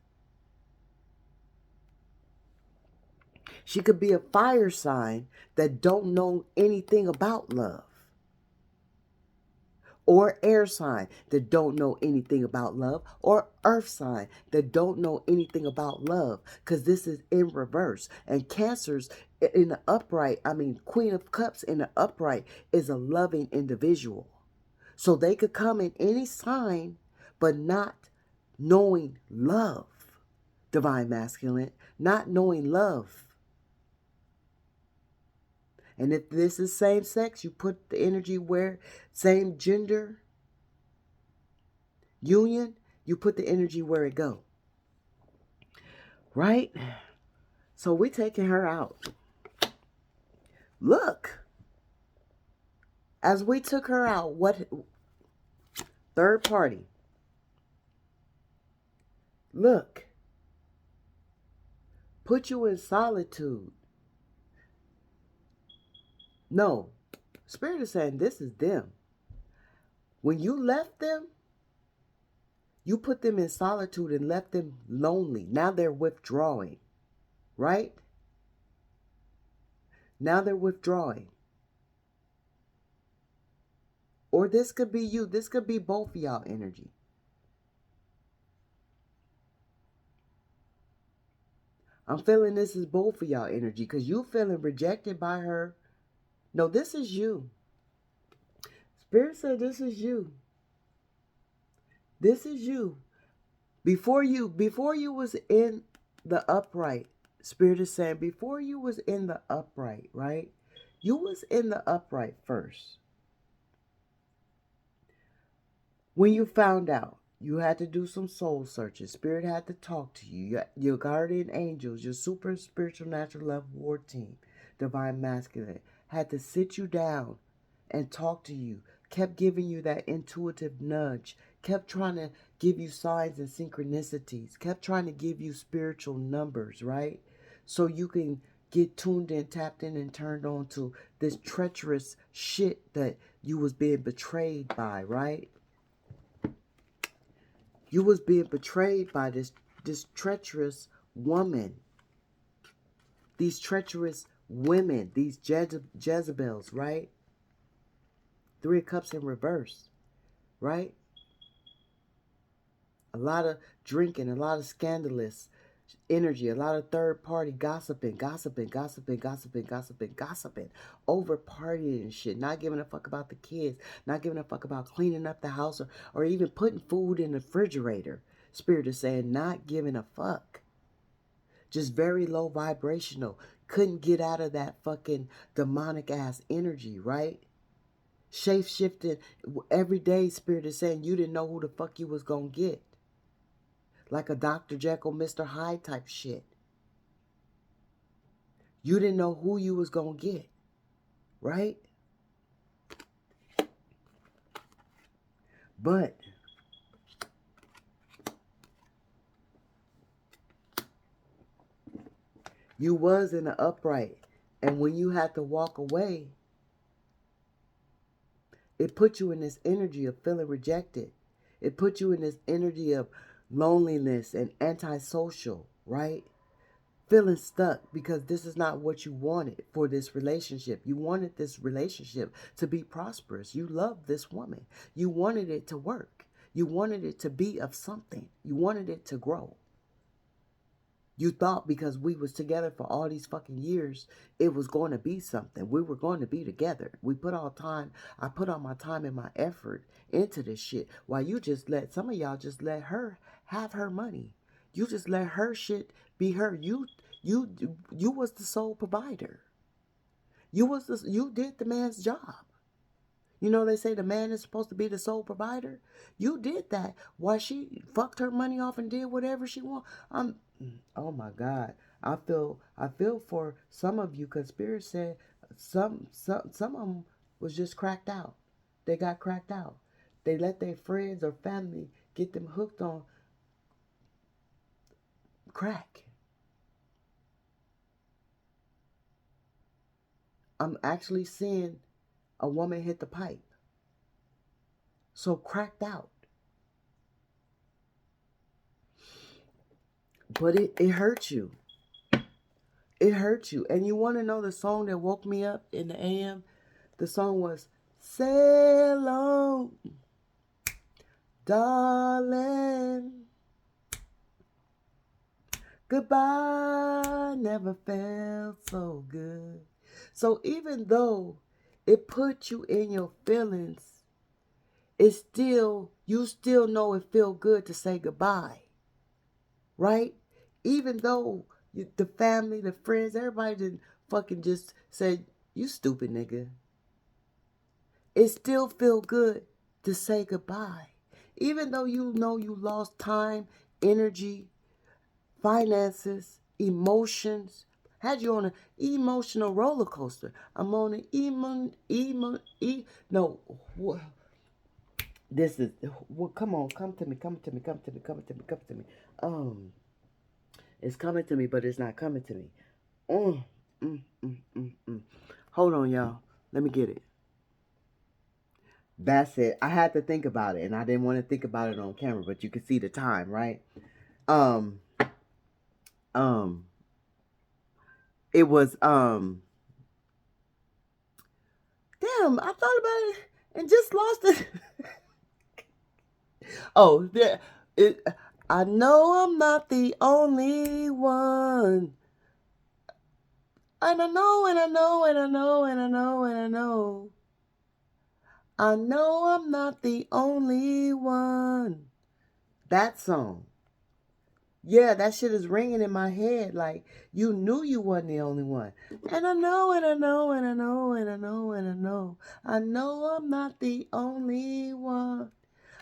She could be a fire sign that don't know anything about love. Or air sign that don't know anything about love. Or earth sign that don't know anything about love. Because this is in reverse. And Cancers in the upright, Queen of Cups in the upright is a loving individual. So they could come in any sign, but not knowing love. Divine Masculine, not knowing love. And if this is same sex, you put the energy where same gender union, you put the energy where it go. Right? So we taking her out. Look. As we took her out, what third party? Look. Put you in solitude. No. Spirit is saying this is them. When you left them, you put them in solitude and left them lonely. Now they're withdrawing. Right? Now they're withdrawing. Or this could be you. This could be both of y'all energy. I'm feeling this is both of y'all energy because you feeling rejected by her. No, this is you. Spirit said this is you. This is you. Before you was in the upright, Spirit is saying before you was in the upright, right? You was in the upright first. When you found out, you had to do some soul searching. Spirit had to talk to you. Your guardian angels, your super spiritual natural love war team, Divine Masculine, had to sit you down and talk to you. Kept giving you that intuitive nudge. Kept trying to give you signs and synchronicities. Kept trying to give you spiritual numbers, right? So you can get tuned in, tapped in, and turned on to this treacherous shit that you was being betrayed by, right? You was being betrayed by this treacherous woman. These treacherous women. These Jezebels, right? Three of Cups in reverse, right? A lot of drinking, a lot of scandalous energy, a lot of third party gossiping over partying and shit, not giving a fuck about the kids, not giving a fuck about cleaning up the house or even putting food in the refrigerator. Spirit is saying not giving a fuck. Just very low vibrational. Couldn't get out of that fucking demonic ass energy, right? Shape shifting every day. Spirit is saying you didn't know who the fuck you was gonna get. Like a Dr. Jekyll, Mr. Hyde type shit. You didn't know who you was going to get. Right? But you was in the upright. And when you had to walk away, it put you in this energy of feeling rejected. It put you in this energy of loneliness and antisocial, right? Feeling stuck because this is not what you wanted for this relationship. You wanted this relationship to be prosperous. You loved this woman. You wanted it to work. You wanted it to be of something. You wanted it to grow. You thought because we was together for all these fucking years, it was going to be something. We were going to be together. I put all my time and my effort into this shit. While you just some of y'all just let her have her money. You just let her shit be her. You was the sole provider. You did the man's job. You know, they say the man is supposed to be the sole provider. You did that. Why she fucked her money off and did whatever she want. Oh my God. I feel for some of you because Spirit said some of them was just cracked out. They got cracked out. They let their friends or family get them hooked on crack. I'm actually seeing a woman hit the pipe. So cracked out. But it hurts you. It hurts you. And you want to know the song that woke me up in the AM? The song was Sail On, Darling. Goodbye never felt so good. So even though it put you in your feelings, you still know it feel good to say goodbye. Right? Even though the family, the friends, everybody didn't fucking just say, you stupid nigga. It still feel good to say goodbye. Even though you know you lost time, energy, finances, emotions, had you on an emotional roller coaster. I'm on an no, this is, come on, come to me, come to me, come to me, come to me, come to me. It's coming to me, but it's not coming to me. Mm, mm, mm, mm, mm. Hold on, y'all. Let me get it. That's it. I had to think about it, and I didn't want to think about it on camera, but you can see the time, right? Um, um, it was Damn, I thought about it and just lost it. Oh, there. It. I know I'm not the only one. And I know, and I know, and I know, and I know, and I know. I know I'm not the only one. That song. Yeah, that shit is ringing in my head like you knew you wasn't the only one. And I know, and I know, and I know, and I know, and I know. I know I'm not the only one.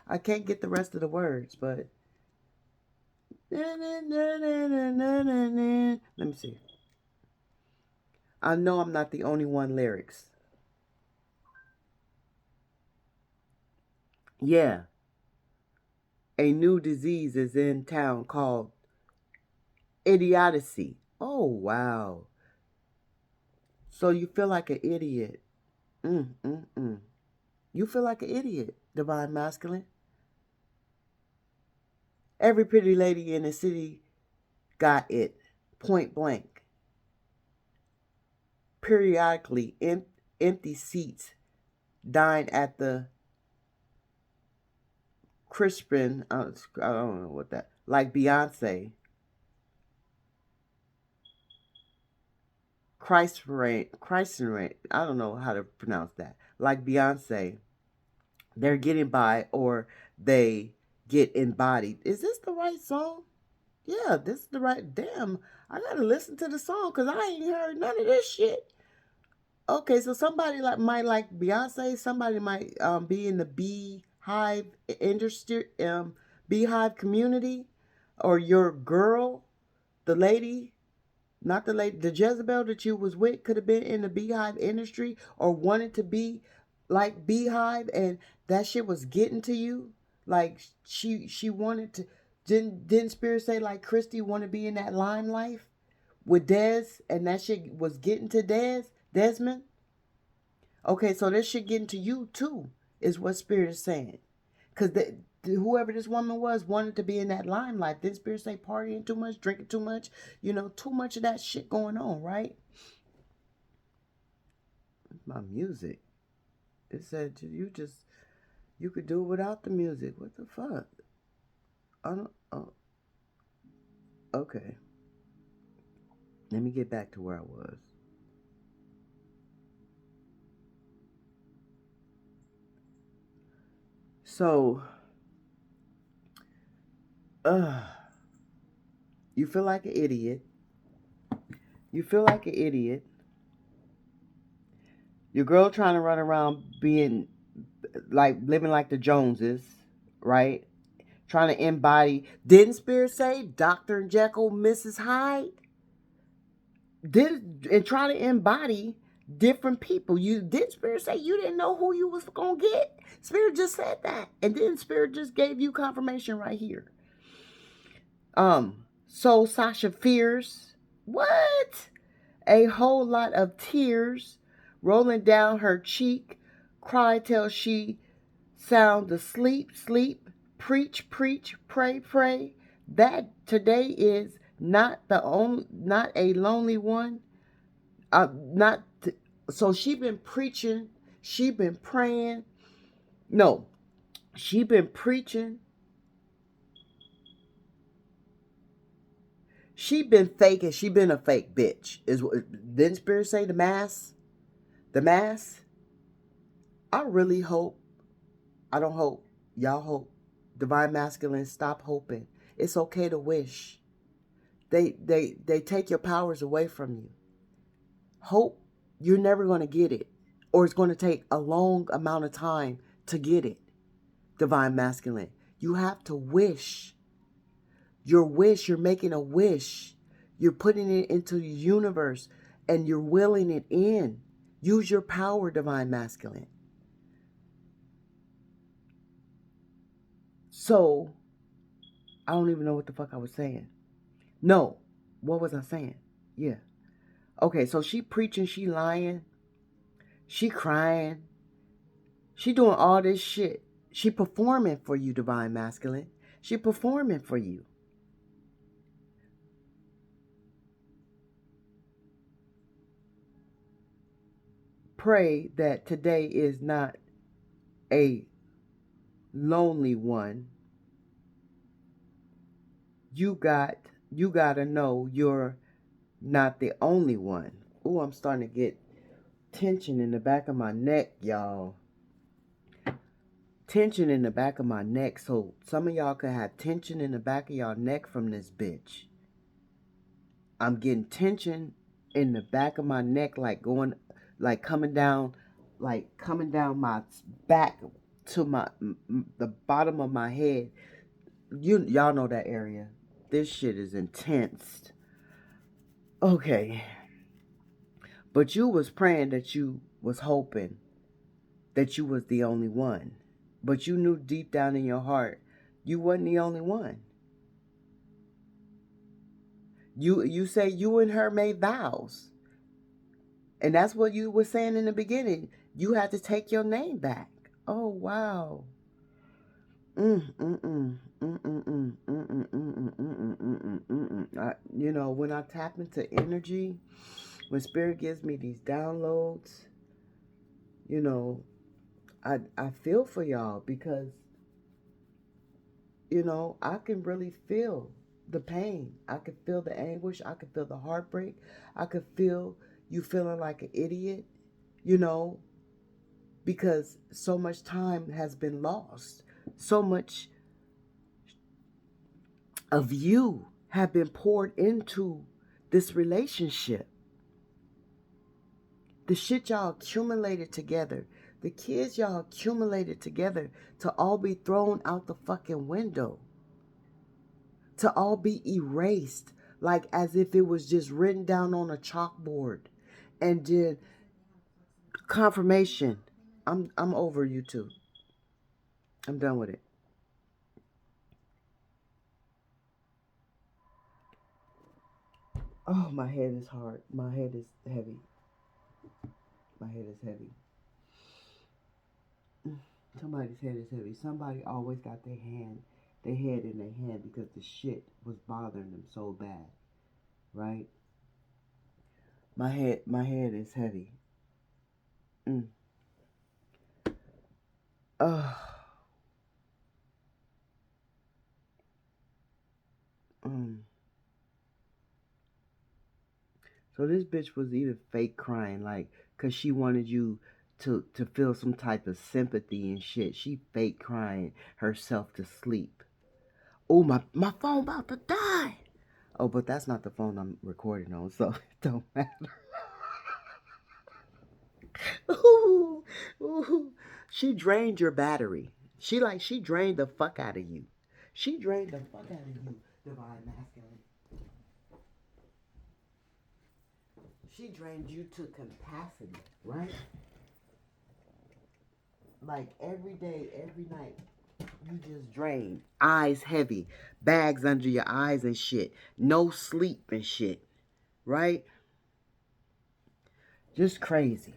I can't get the rest of the words, but let me see. I know I'm not the only one lyrics. Yeah. A new disease is in town called idiocy. Oh, wow. So you feel like an idiot. Mm, mm, mm. You feel like an idiot, divine masculine. Every pretty lady in the city got it. Point blank. Periodically, empty seats dine at the Crispin. I don't know what that. Like Beyonce. Christ, I don't know how to pronounce that. Like Beyonce, they're getting by or they get embodied. Is this the right song? Yeah, this is the right. Damn, I gotta listen to the song because I ain't heard none of this shit. Okay, so somebody might like Beyonce. Somebody might be in the beehive industry, beehive community, or your girl, the lady, not the lady, the Jezebel that you was with could have been in the beehive industry or wanted to be like beehive, and that shit was getting to you. Like she wanted to. Didn't Spirit say like Christy want to be in that limelight with Des, and that shit was getting to Desmond? Okay, so this shit getting to you too, is what Spirit is saying. Because whoever this woman was wanted to be in that limelight. Then Spirit say partying too much, drinking too much, too much of that shit going on, right? My music. It said you could do it without the music. What the fuck? I don't. Oh, okay. Let me get back to where I was. So, uh, you feel like an idiot. You feel like an idiot. Your girl trying to run around being like living like the Joneses, right? Trying to embody. Didn't Spirit say Dr. Jekyll, Mrs. Hyde? And try to embody different people. You did Spirit say you didn't know who you was gonna get? Spirit just said that. And then Spirit just gave you confirmation right here. So Sasha fears what? A whole lot of tears rolling down her cheek, cry till she sound asleep, sleep, preach, preach, pray, pray. That today is not a lonely one. Not so she been preaching, she been praying. No, she been preaching. She been faking. She been a fake bitch. Is what didn't Spirit say the mass? The mass. I really hope. I don't hope. Y'all hope. Divine masculine, stop hoping. It's okay to wish. They take your powers away from you. Hope, you're never going to get it, or it's going to take a long amount of time to get it. Divine masculine, you have to wish. Your wish, you're making a wish. You're putting it into the universe and you're willing it in. Use your power, divine masculine. So, I don't even know what the fuck I was saying. No, what was I saying? Yeah. Okay, so she preaching, she lying, she crying, she doing all this shit. She performing for you, divine masculine. She performing for you. Pray that today is not a lonely one. You gotta know you're not the only one. Ooh, I'm starting to get tension in the back of my neck, y'all. Tension in the back of my neck. So some of y'all could have tension in the back of y'all neck from this bitch. I'm getting tension in the back of my neck, like coming down my back to the bottom of my head. Y'all know that area. This shit is intense. Okay. But you was praying that you was hoping that you was the only one. But you knew deep down in your heart you wasn't the only one. You say you and her made vows. And that's what you were saying in the beginning. You had to take your name back. Oh wow. You know, when I tap into energy, when spirit gives me these downloads, you know, I feel for y'all because, you know, I can really feel the pain. I could feel the anguish. I could feel the heartbreak. I could feel you feeling like an idiot, you know, because so much time has been lost. So much of you have been poured into this relationship. The shit y'all accumulated together. The kids y'all accumulated together to all be thrown out the fucking window. To all be erased. Like as if it was just written down on a chalkboard. And then confirmation. I'm over you two. I'm done with it. Oh, my head is hard. My head is heavy. My head is heavy. Somebody's head is heavy. Somebody always got their head in their hand because the shit was bothering them so bad, right? My head is heavy. Mm. Oh. Mm. So this bitch was even fake crying, like, cause she wanted you to feel some type of sympathy and shit. She fake crying herself to sleep. Oh, my phone about to die. Oh, but that's not the phone I'm recording on, so it don't matter. Ooh, ooh. She drained your battery. She drained the fuck out of you. She drained the fuck out of you, divine masculine. She drained you to capacity, right? Like every day, every night, you just drain. Eyes heavy, bags under your eyes and shit. No sleep and shit, right? Just crazy.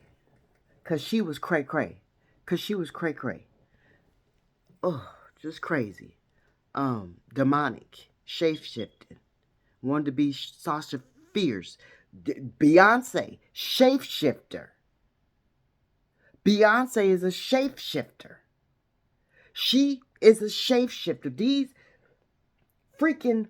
Cause she was cray cray. Cause she was cray cray. Ugh, just crazy. Demonic, shape shifting. Wanted to be Sasha Fierce. Beyonce, shapeshifter. Beyonce is a shapeshifter. She is a shapeshifter. These freaking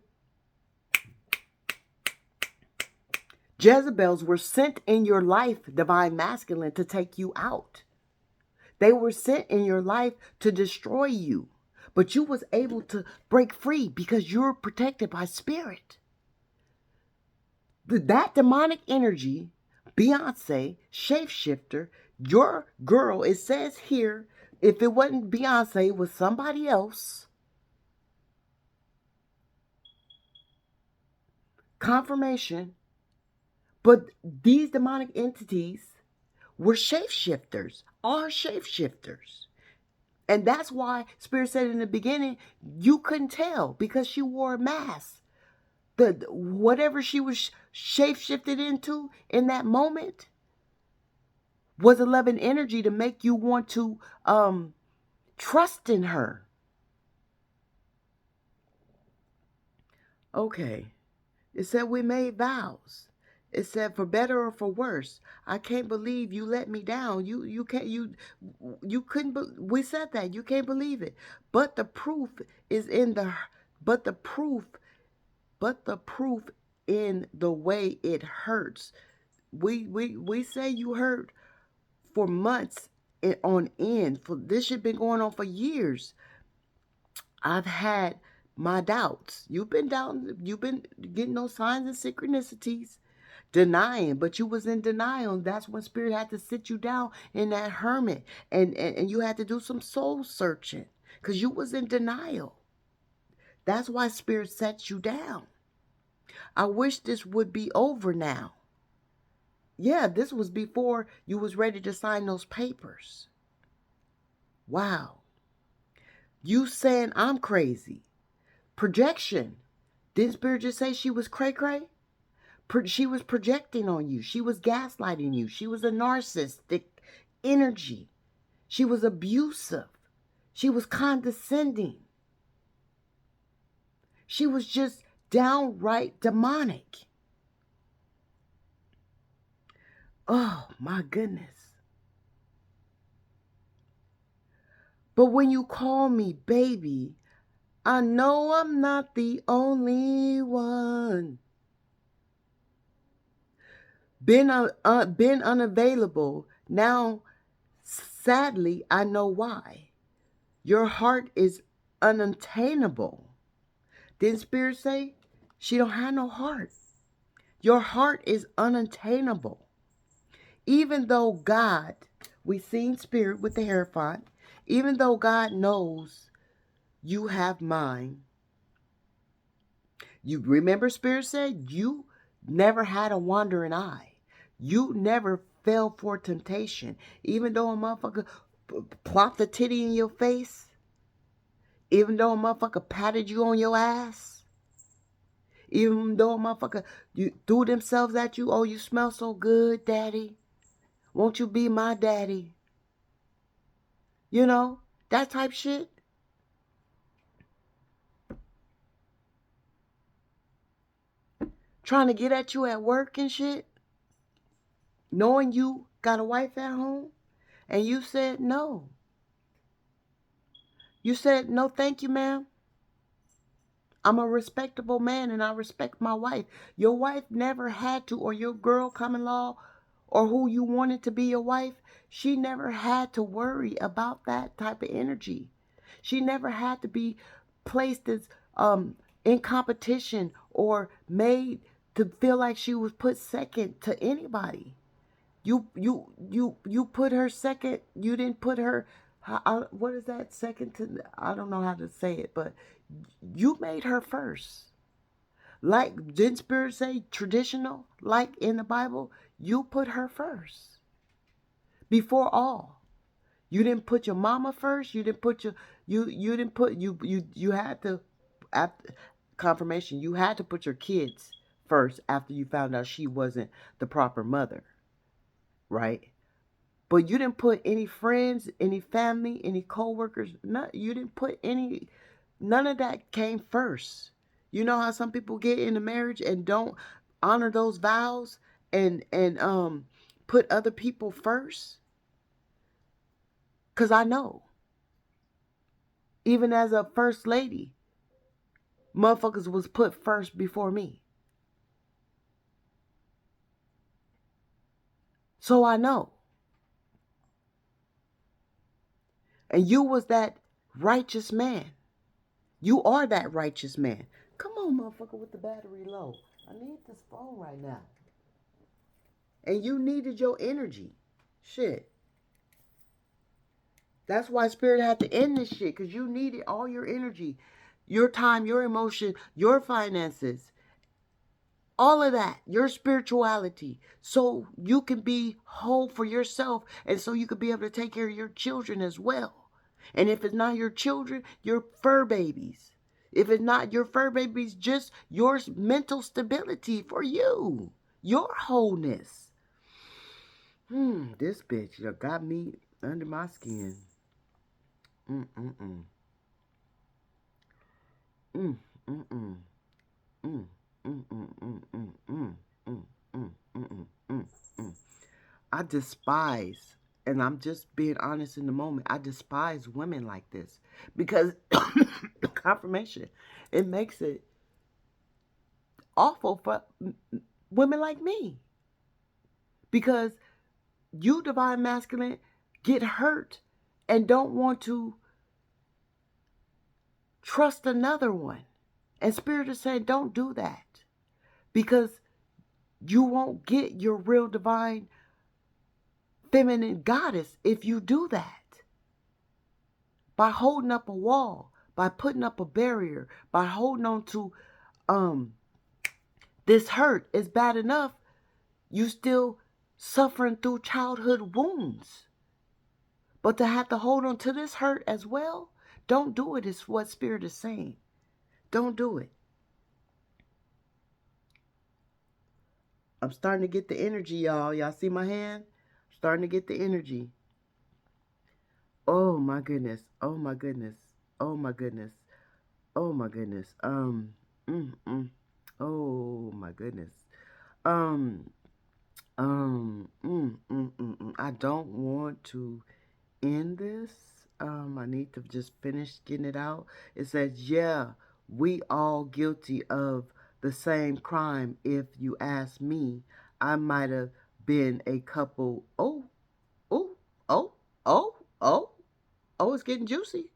Jezebels were sent in your life, divine masculine, to take you out. They were sent in your life to destroy you. But you was able to break free because you're protected by spirit. That demonic energy, Beyonce, shapeshifter, your girl, it says here, if it wasn't Beyonce, it was somebody else. Confirmation. But these demonic entities were shapeshifters, are shapeshifters. And that's why Spirit said in the beginning, you couldn't tell because she wore a mask. Whatever she was shapeshifted into in that moment was 11 energy to make you want to trust in her. Okay. It said we made vows. It said for better or for worse. I can't believe you let me down. You can't you couldn't we said that. You can't believe it. But the proof is in the but the proof in the way it hurts. We say you hurt for months on end. For this shit been going on for years. I've had my doubts. You've been doubting. You've been getting those signs and synchronicities, denying. But you was in denial. And that's when Spirit had to sit you down in that hermit, and you had to do some soul searching because you was in denial. That's why Spirit set you down. I wish this would be over now. Yeah, this was before you was ready to sign those papers. Wow. You saying I'm crazy. Projection. Didn't Spirit just say she was cray-cray? She was projecting on you. She was gaslighting you. She was a narcissistic energy. She was abusive. She was condescending. She was just downright demonic. Oh, my goodness. But when you call me baby, I know I'm not the only one. Been unavailable. Now, sadly, I know why. Your heart is unattainable. Didn't Spirit say she don't have no heart? Your heart is unattainable. Even though God, we seen Spirit with the Hierophant, even though God knows you have mine. You remember Spirit said you never had a wandering eye. You never fell for temptation. Even though a motherfucker plopped a titty in your face. Even though a motherfucker patted you on your ass. Even though a motherfucker threw themselves at you. Oh, you smell so good, daddy. Won't you be my daddy? You know, that type shit. Trying to get at you at work and shit. Knowing you got a wife at home. And you said no. You said, no, thank you, ma'am. I'm a respectable man and I respect my wife. Your wife never had to, or your girl common law, or who you wanted to be your wife, she never had to worry about that type of energy. She never had to be placed as in competition or made to feel like she was put second to anybody. You put her second. You didn't put her What is that second to? I don't know how to say it, but you made her first. Like, didn't Spirit say traditional? Like in the Bible, you put her first before all. You didn't put your mama first. You didn't put you didn't put you had to, after confirmation, you had to put your kids first after you found out she wasn't the proper mother, right? But you didn't put any friends, any family, any coworkers. You didn't put any. None of that came first. You know how some people get into marriage and don't honor those vows and put other people first. Cause I know, even as a first lady, motherfuckers was put first before me. So I know. And you was that righteous man. You are that righteous man. Come on, motherfucker, with the battery low. I need this phone right now. And you needed your energy. Shit. That's why Spirit had to end this shit, because you needed all your energy, your time, your emotion, your finances, all of that, your spirituality, so you can be whole for yourself and so you can be able to take care of your children as well. And if it's not your children, your fur babies. If it's not your fur babies, just your mental stability for you, your wholeness. This bitch got me under my skin. Mm-mm-mm. Mm, mm, mm, mm, mm, mm, mm, mm, mm, mm, mm, mm, mm, mm. I despise, and I'm just being honest in the moment, I despise women like this because confirmation, it makes it awful for women like me because you, divine masculine, get hurt and don't want to trust another one. And Spirit is saying, don't do that because you won't get your real divine feminine goddess if you do that. By holding up a wall, by putting up a barrier, by holding on to this hurt is bad enough, you still suffering through childhood wounds. But to have to hold on to this hurt as well, don't do it, is what Spirit is saying. Don't do it. I'm starting to get the energy, y'all. Y'all see my hand? I'm starting to get the energy. Oh my goodness. Oh my goodness. Oh my goodness. Oh my goodness. Mm, mm. Oh my goodness. Um, I don't want to end this. I need to just finish getting it out. It says, yeah, we all guilty of the same crime. If you ask me, I might have been a couple. Oh, oh, oh, oh, oh, oh, it's getting juicy.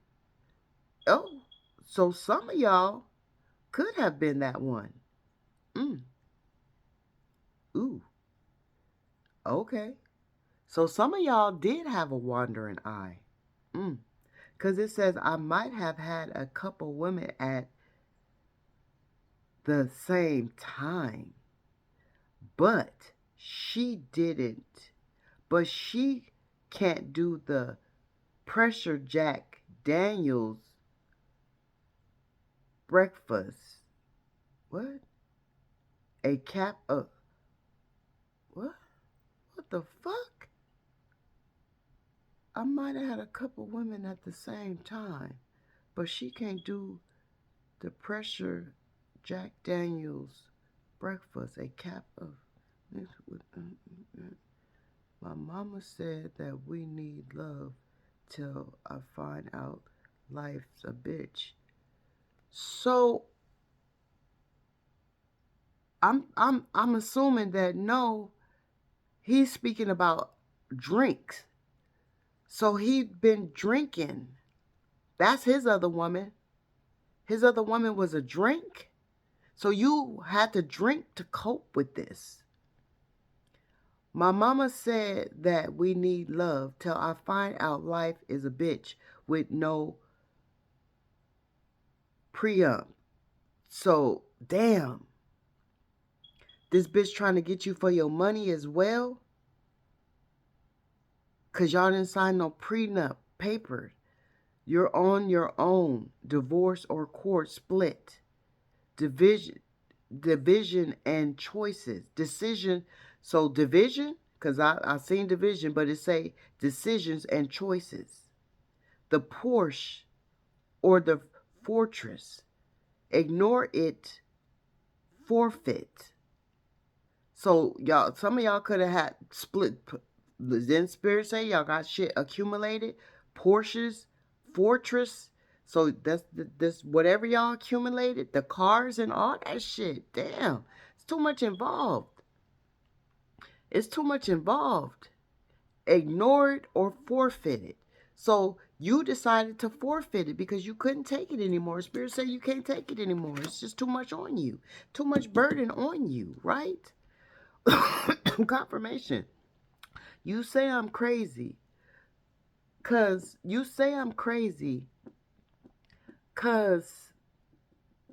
Oh, so some of y'all could have been that one. Mm, ooh, okay. So some of y'all did have a wandering eye. Mm. Because it says, I might have had a couple women at the same time, but she didn't. But she can't do the pressure Jack Daniels breakfast. What? A cap of. What? What the fuck? I might have had a couple women at the same time, but she can't do the pressure Jack Daniels breakfast. A cap of. My mama said that we need love till I find out life's a bitch. So I'm assuming that no, he's speaking about drinks. So he'd been drinking. That's his other woman. His other woman was a drink. So you had to drink to cope with this. My mama said that we need love till I find out life is a bitch with no preump. So, damn. This bitch trying to get you for your money as well? Because y'all didn't sign no prenup paper. You're on your own. Divorce or court split. Division and choices. Decision. So division, because I seen division, but it say decisions and choices. The Porsche or the fortress. Ignore it. Forfeit. So y'all, some of y'all could have had split. Then Spirit say y'all got shit accumulated, Porsches, Fortress. So that's this whatever y'all accumulated, the cars and all that shit. Damn, it's too much involved. It's too much involved. Ignore it or forfeit it. So you decided to forfeit it because you couldn't take it anymore. Spirit said you can't take it anymore. It's just too much on you, too much burden on you, right? Confirmation. You say I'm crazy. You say I'm crazy. Cause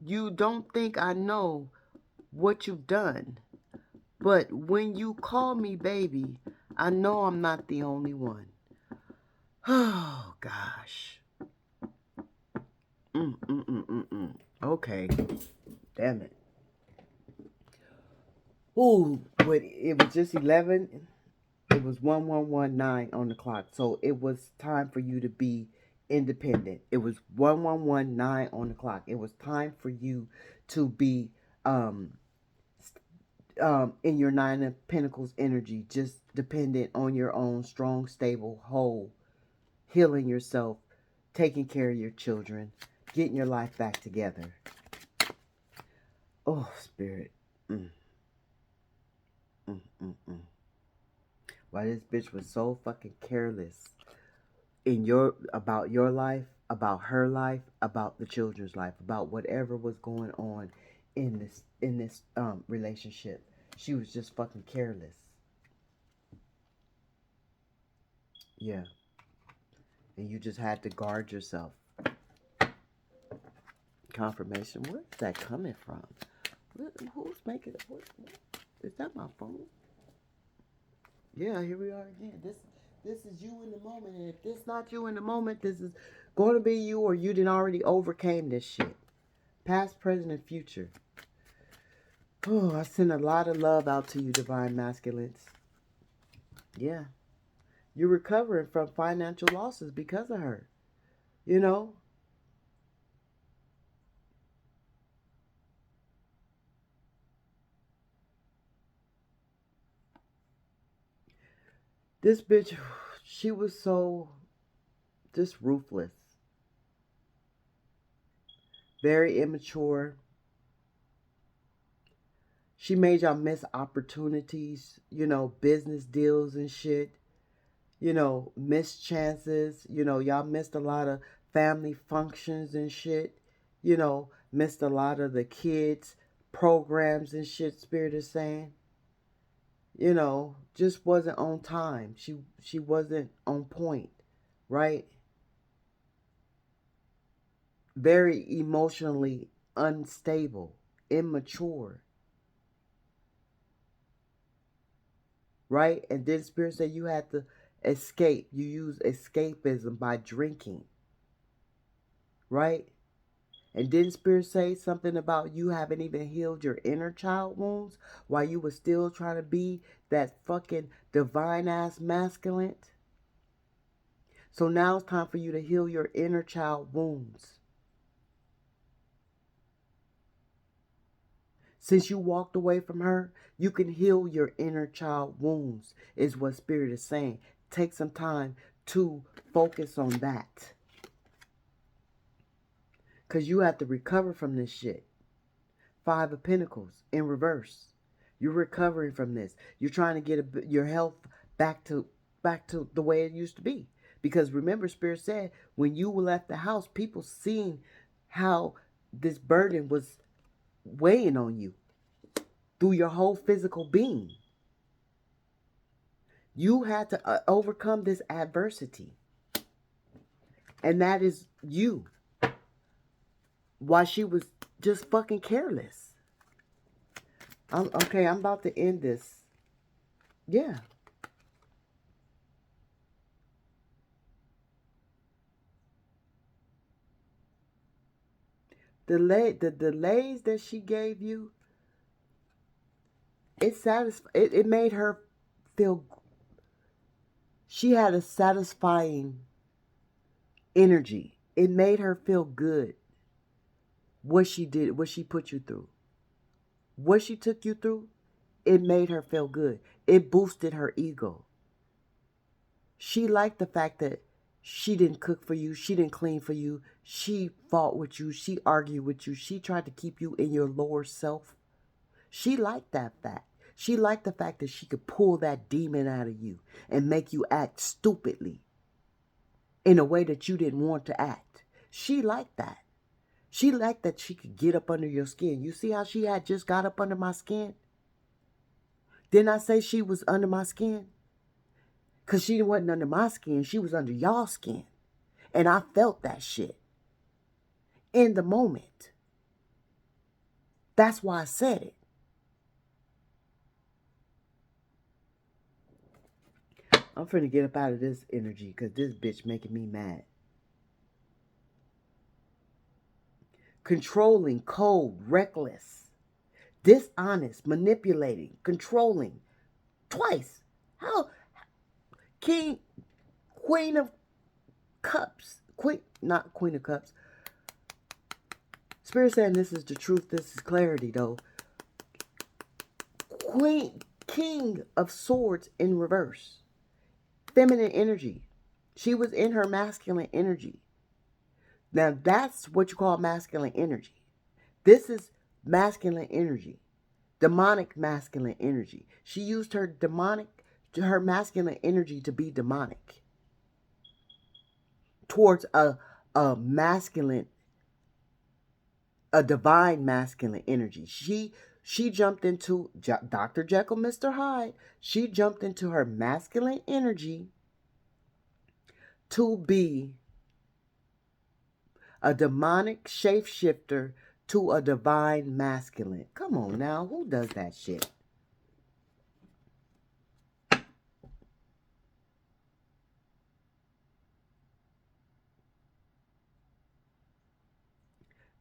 you don't think I know what you've done. But when you call me baby, I know I'm not the only one. Oh, gosh. Okay. Damn it. Ooh, but it was just 11. It was 1119 on the clock. So it was time for you to be independent. It was 1119 on the clock. It was time for you to be in your Nine of Pentacles energy, just dependent on your own, strong, stable, whole, healing yourself, taking care of your children, getting your life back together. Oh, Spirit. Why this bitch was so fucking careless about your life, about her life, about the children's life, about whatever was going on in this relationship. She was just fucking careless. Yeah. And you just had to guard yourself. Confirmation. Where's that coming from? Who's making it? Is that my phone? Yeah, here we are again. This is you in the moment, and if this not you in the moment, this is going to be you, or you didn't already overcame this shit. Past, present, and future. Oh, I send a lot of love out to you, Divine Masculines. Yeah. You're recovering from financial losses because of her. You know? This bitch, she was so just ruthless. Very immature. She made y'all miss opportunities, business deals and shit. Missed chances. Y'all missed a lot of family functions and shit. Missed a lot of the kids' programs and shit, Spirit is saying. Just wasn't on time. She wasn't on point, right? Very emotionally unstable, immature, right? And then Spirit said you had to escape. You use escapism by drinking, right? And didn't Spirit say something about you haven't even healed your inner child wounds while you were still trying to be that fucking divine ass masculine? So now it's time for you to heal your inner child wounds. Since you walked away from her, you can heal your inner child wounds, is what Spirit is saying. Take some time to focus on that. Because you have to recover from this shit. Five of Pentacles in reverse. You're recovering from this. You're trying to get your health back to the way it used to be. Because remember, Spirit said, when you left the house, people seen how this burden was weighing on you through your whole physical being. You had to overcome this adversity. And that is you. While she was just fucking careless. I'm about to end this. Yeah. The delays that she gave you, it made her feel, she had a satisfying energy. It made her feel good. What she did, what she put you through, what she took you through, it made her feel good. It boosted her ego. She liked the fact that she didn't cook for you, she didn't clean for you, she fought with you, she argued with you, she tried to keep you in your lower self. She liked that fact. She liked the fact that she could pull that demon out of you and make you act stupidly in a way that you didn't want to act. She liked that. She liked that she could get up under your skin. You see how she had just got up under my skin? Didn't I say she was under my skin? Because she wasn't under my skin. She was under y'all skin. And I felt that shit in the moment. That's why I said it. I'm finna get up out of this energy because this bitch making me mad. Controlling, cold, reckless, dishonest, manipulating, controlling. Twice. How? Queen of Cups. Not Queen of Cups. Spirit saying this is the truth. This is clarity, though. King of Swords in reverse. Feminine energy. She was in her masculine energy. Now that's what you call masculine energy. This is masculine energy. Demonic masculine energy. She used her masculine energy to be demonic. Towards a masculine, a divine masculine energy. She jumped into Dr. Jekyll, Mr. Hyde. She jumped into her masculine energy to be a demonic shapeshifter to a divine masculine. Come on now, who does that shit?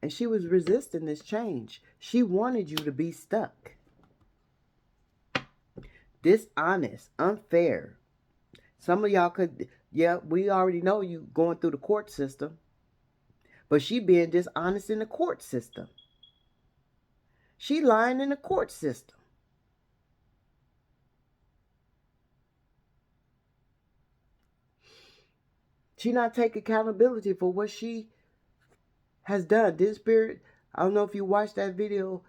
And she was resisting this change. She wanted you to be stuck. Dishonest, unfair. Some of y'all could, yeah, we already know you going through the court system. But she being dishonest in the court system. She lying in the court system. She not taking accountability for what she has done. This Spirit, I don't know if you watched that video,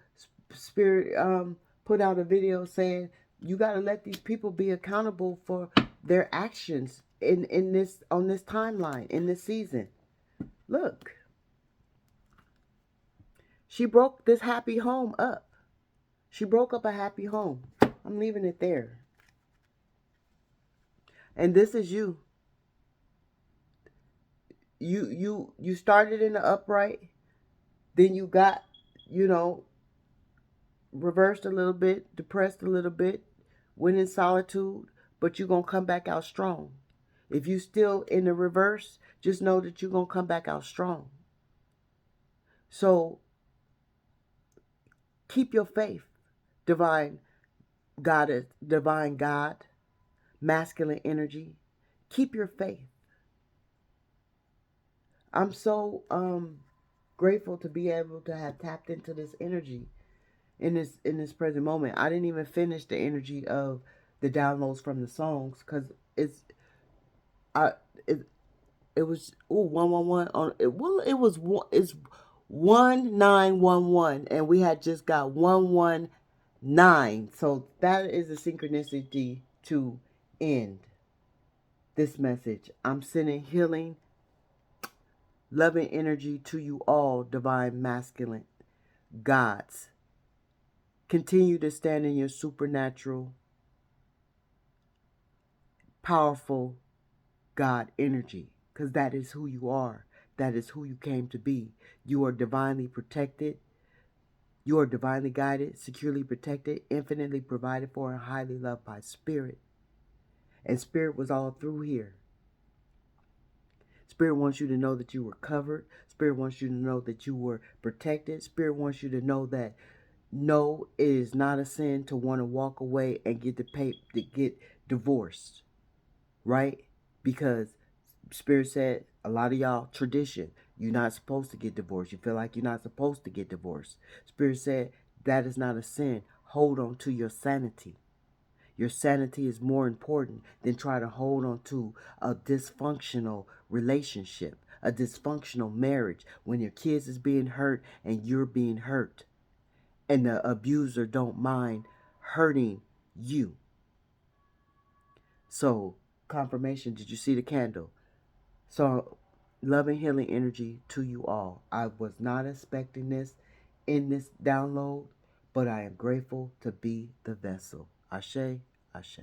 Spirit put out a video saying you got to let these people be accountable for their actions in this, on this timeline, in this season. Look, she broke this happy home up. She broke up a happy home. I'm leaving it there. And this is you. You started in the upright, then you got, reversed a little bit, depressed a little bit, went in solitude, but you're going to come back out strong. If you still in the reverse, just know that you're going to come back out strong. So keep your faith, divine goddess, divine God, masculine energy. Keep your faith. I'm so grateful to be able to have tapped into this energy in this present moment. I didn't even finish the energy of the downloads from the songs because it was 111 on it. Well, it's 1911 and we had just got 119. So that is a synchronicity to end this message. I'm sending healing, loving energy to you all, divine masculine gods. Continue to stand in your supernatural powerful God energy, because that is who you are. That is who you came to be. You are divinely protected. You are divinely guided, securely protected, infinitely provided for, and highly loved by Spirit. And Spirit was all through here. Spirit wants you to know that you were covered. Spirit wants you to know that you were protected. Spirit wants you to know that no, it is not a sin to want to walk away and get divorced, right? Because Spirit said, a lot of y'all, tradition, you're not supposed to get divorced. You feel like you're not supposed to get divorced. Spirit said, that is not a sin. Hold on to your sanity. Your sanity is more important than try to hold on to a dysfunctional relationship, a dysfunctional marriage when your kids is being hurt and you're being hurt. And the abuser don't mind hurting you. So, confirmation, did you see the candle? So, love and healing energy to you all. I was not expecting this in this download, but I am grateful to be the vessel. Ashe, Ashe.